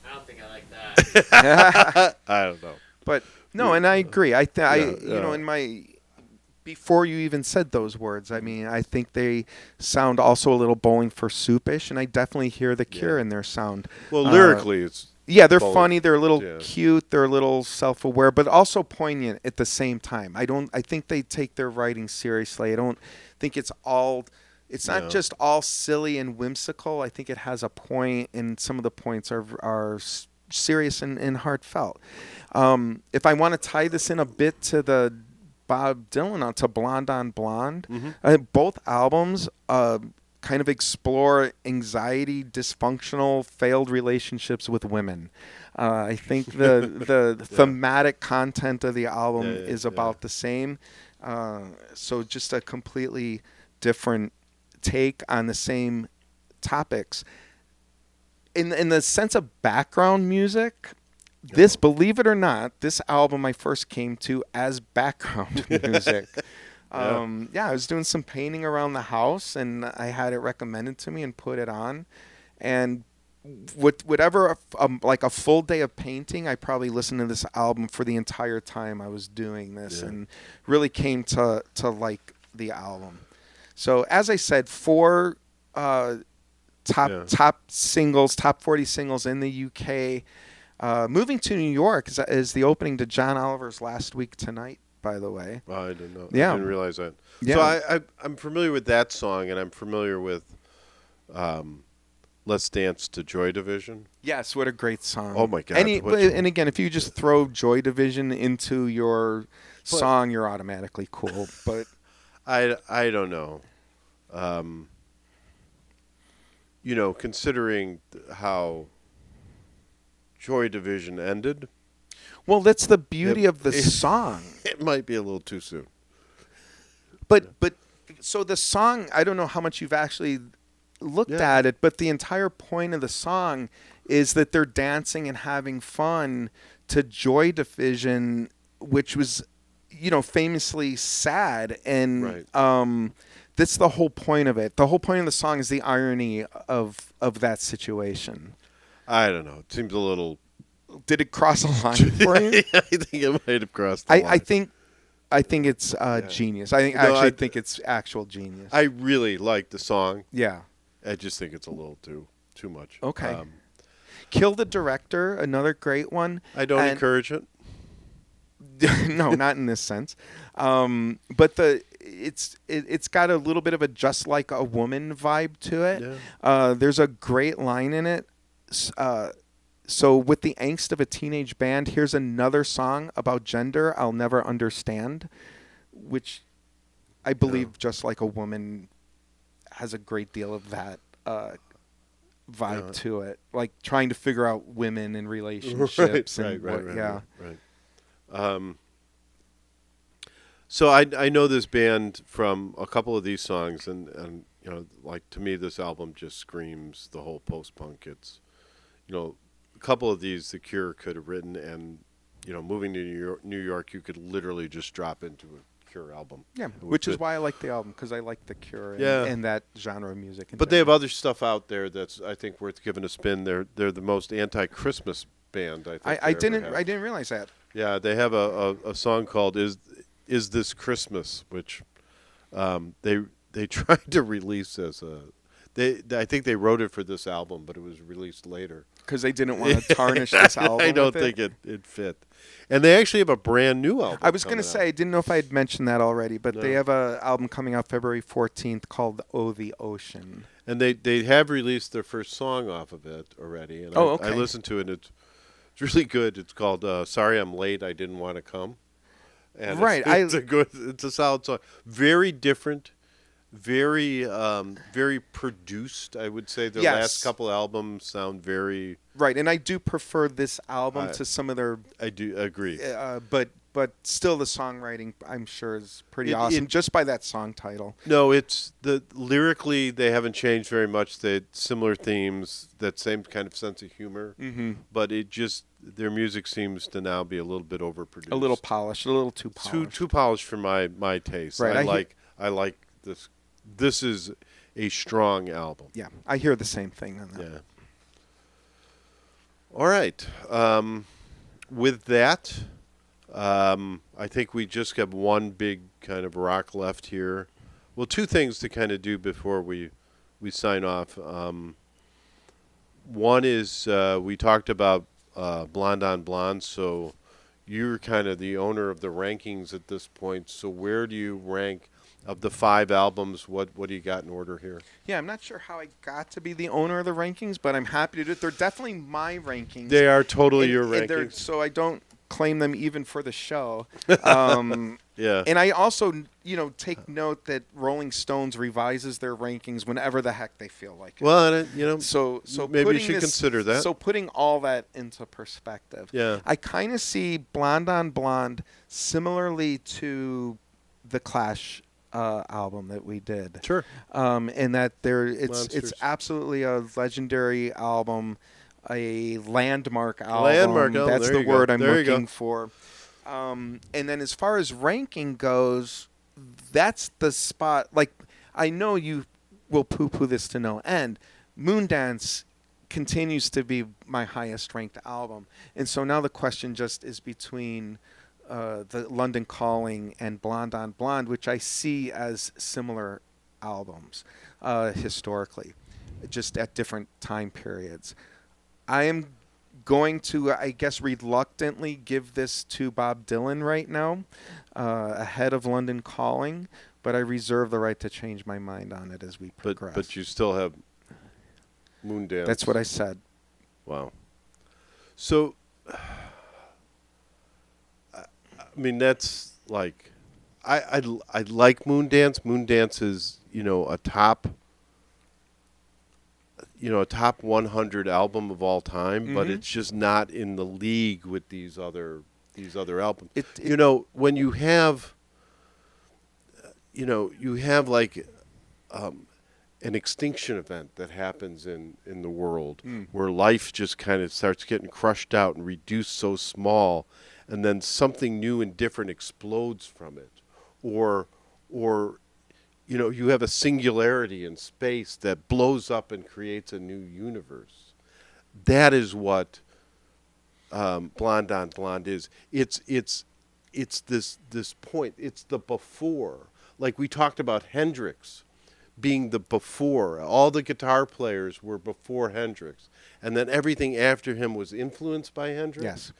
S3: I don't think I like that.
S1: I don't know.
S2: But no, and I agree. In my before you even said those words, I mean, I think they sound also a little Bowling for Soup-ish, and I definitely hear the Cure in their sound.
S1: Well, lyrically, it's
S2: they're funny. They're a little cute. They're a little self-aware, but also poignant at the same time. I think they take their writing seriously. I don't think it's all. It's not just all silly and whimsical. I think it has a point, and some of the points are serious and heartfelt. If I want to tie this in a bit to the Bob Dylan, to Blonde on Blonde, both albums kind of explore anxiety, dysfunctional, failed relationships with women. I think the thematic content of the album is about the same. So just a completely different take on the same topics. In the sense of background music, this, believe it or not, this album I first came to as background music. I was doing some painting around the house, and I had it recommended to me and put it on. And whatever, like a full day of painting, I probably listened to this album for the entire time I was doing this, and really came to like the album. So as I said, 4 top singles, top 40 singles in the UK. Moving to New York is the opening to John Oliver's Last Week Tonight, by the way.
S1: Oh, I didn't know.
S2: Yeah.
S1: I didn't realize that.
S2: Yeah.
S1: So I'm familiar with that song, and I'm familiar with Let's Dance to Joy Division.
S2: Yes, what a great song.
S1: Oh, my God.
S2: And again, if you just throw Joy Division into your song, you're automatically cool. But
S1: I don't know. Considering how Joy Division ended.
S2: Well, that's the beauty of the song.
S1: It might be a little too soon.
S2: But so the song, I don't know how much you've actually looked
S1: Yeah.
S2: at it, but the entire point of the song is that they're dancing and having fun to Joy Division, which was, famously sad. And
S1: Right.
S2: that's the whole point of it. The whole point of the song is the irony of that situation.
S1: I don't know. It seems a little.
S2: Did it cross a line for you?
S1: I think it might have crossed the line.
S2: I think it's genius. I think it's actual genius.
S1: I really like the song.
S2: Yeah.
S1: I just think it's a little too much.
S2: Okay. Kill the Director, another great one.
S1: I don't encourage it.
S2: No, not in this sense. But it's got a little bit of a Just Like a Woman vibe to it.
S1: Yeah.
S2: There's a great line in it. So with the angst of a teenage band, here's another song about gender I'll never understand, which I believe Just Like a Woman has a great deal of that vibe to it, like trying to figure out women and relationships.
S1: Right. So I know this band from a couple of these songs, and like to me, this album just screams the whole post-punk. It's, a couple of these The Cure could have written, and moving to New York, you could literally just drop into a Cure album.
S2: Yeah, which is why I like the album, because I like the Cure and that genre of music.
S1: But they have other stuff out there that's, I think, worth giving a spin. They're the most anti-Christmas band, I think.
S2: I didn't realize that.
S1: Yeah, they have a song called "Is This Christmas," which they tried to release as a. I think they wrote it for this album, but it was released later.
S2: Because they didn't want to tarnish this album.
S1: I don't think it fit. And they actually have a brand new album.
S2: I was going to say, I didn't know if I had mentioned that already, but
S1: No.
S2: they have an album coming out February 14th called Oh, the Ocean.
S1: And they have released their first song off of it already. And
S2: okay.
S1: I listened to it. It's really good. It's called Sorry I'm Late, I Didn't Want to Come. And
S2: right.
S1: It's a solid song. Very different. Very produced, I would say. Their last couple albums sound very...
S2: Right, and I do prefer this album to some of their...
S1: I do agree.
S2: But still the songwriting, I'm sure, is pretty awesome, just by that song title.
S1: No, it's... lyrically, they haven't changed very much. They had similar themes, that same kind of sense of humor.
S2: Mm-hmm.
S1: But it just... Their music seems to now be a little bit overproduced.
S2: A little polished, a little too polished.
S1: Too polished for my taste.
S2: Right,
S1: I like this... This is a strong album.
S2: Yeah, I hear the same thing on that.
S1: Yeah. All right. With that, I think we just have one big kind of rock left here. Well, two things to kind of do before we sign off. One is we talked about Blonde on Blonde, so you're kind of the owner of the rankings at this point. So where do you rank... Of the 5 albums, what do you got in order here?
S2: Yeah, I'm not sure how I got to be the owner of the rankings, but I'm happy to do it. They're definitely my rankings.
S1: They are totally your rankings.
S2: So I don't claim them even for the show.
S1: Yeah.
S2: And I also, take note that Rolling Stones revises their rankings whenever the heck they feel like it.
S1: Well,
S2: so
S1: maybe you should consider that.
S2: So putting all that into perspective.
S1: Yeah.
S2: I kind of see Blonde on Blonde similarly to the Clash album that we did.
S1: Sure.
S2: And that it's
S1: Monsters.
S2: absolutely a legendary album, a landmark album. That's the word I'm looking for. And then as far as ranking goes, that's the spot. Like, I know you will poo-poo this to no end. Moondance continues to be my highest ranked album. And so now the question just is between the London Calling and Blonde on Blonde, which I see as similar albums historically, just at different time periods. I am going to, I guess, reluctantly give this to Bob Dylan right now, ahead of London Calling, but I reserve the right to change my mind on it as we progress.
S1: But you still have Moondance.
S2: That's what I said.
S1: Wow. So... I mean, that's like, I like Moondance. Moondance is, a top 100 album of all time, but it's just not in the league with these other albums. When you have, like, an extinction event that happens in the world, where life just kind of starts getting crushed out and reduced so small, and then something new and different explodes from it, or you have a singularity in space that blows up and creates a new universe. That is what Blonde on Blonde is. It's this point. It's the before. Like we talked about Hendrix being the before. All the guitar players were before Hendrix, and then everything after him was influenced by Hendrix.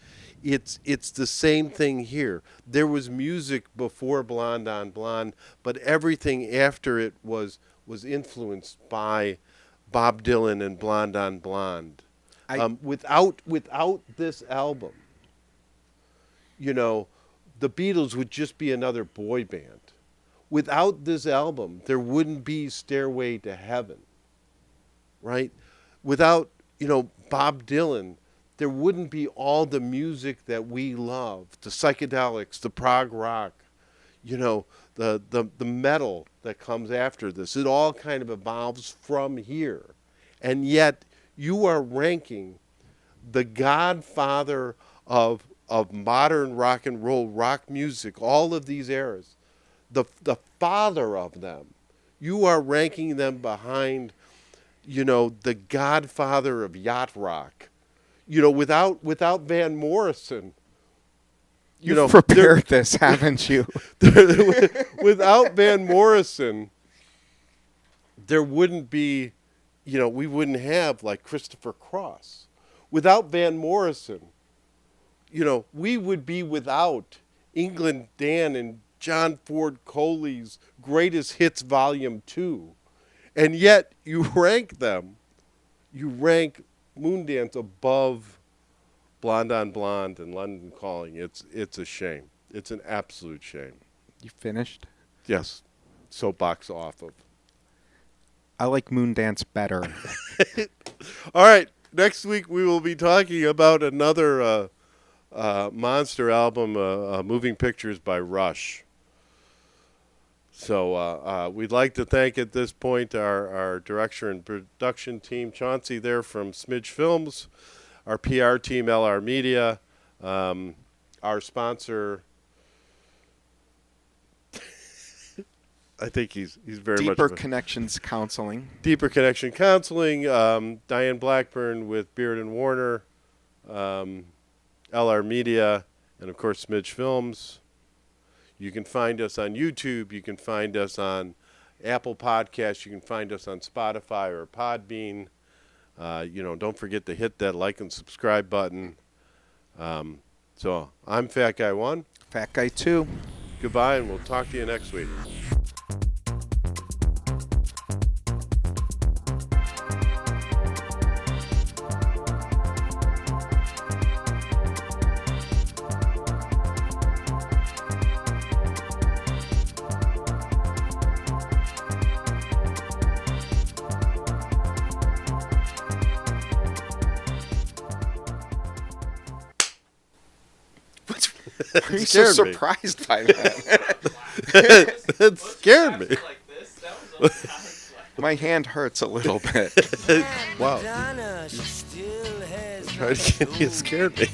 S2: Yes.
S1: It's the same thing here. There was music before Blonde on Blonde, but everything after it was influenced by Bob Dylan and Blonde on Blonde. Without this album, the Beatles would just be another boy band. Without this album, there wouldn't be Stairway to Heaven, right? Without, Bob Dylan, there wouldn't be all the music that we love, the psychedelics, the prog rock, the metal that comes after this. It all kind of evolves from here. And yet, you are ranking the godfather of modern rock and roll, rock music, all of these eras, the father of them. You are ranking them behind, the godfather of yacht rock. Without Van Morrison.
S2: You've prepared this, haven't you?
S1: Without Van Morrison, there wouldn't be, we wouldn't have like Christopher Cross. Without Van Morrison, we would be without England Dan and John Ford Coley's Greatest Hits Volume 2. And yet you rank them. You rank Moondance above Blonde on Blonde and London Calling. It's a shame. It's an absolute shame.
S2: You finished?
S1: Yes. Soapbox off of.
S2: I like Moondance better.
S1: All right. Next week we will be talking about another monster album, Moving Pictures by Rush. So we'd like to thank at this point our director and production team, Chauncey there from Smidge Films, our PR team, LR Media, our sponsor. I think he's very much
S2: Deeper Connections Counseling.
S1: Deeper Connection Counseling, Diane Blackburn with Beard and Warner, LR Media, and of course Smidge Films. You can find us on YouTube. You can find us on Apple Podcasts. You can find us on Spotify or Podbean. Don't forget to hit that like and subscribe button. So I'm Fat Guy 1.
S2: Fat Guy 2.
S1: Goodbye, and we'll talk to you next week.
S2: Why are you so
S1: scared me.
S2: surprised by that?
S1: That scared me.
S2: My hand hurts a little bit.
S1: Wow. You scared me.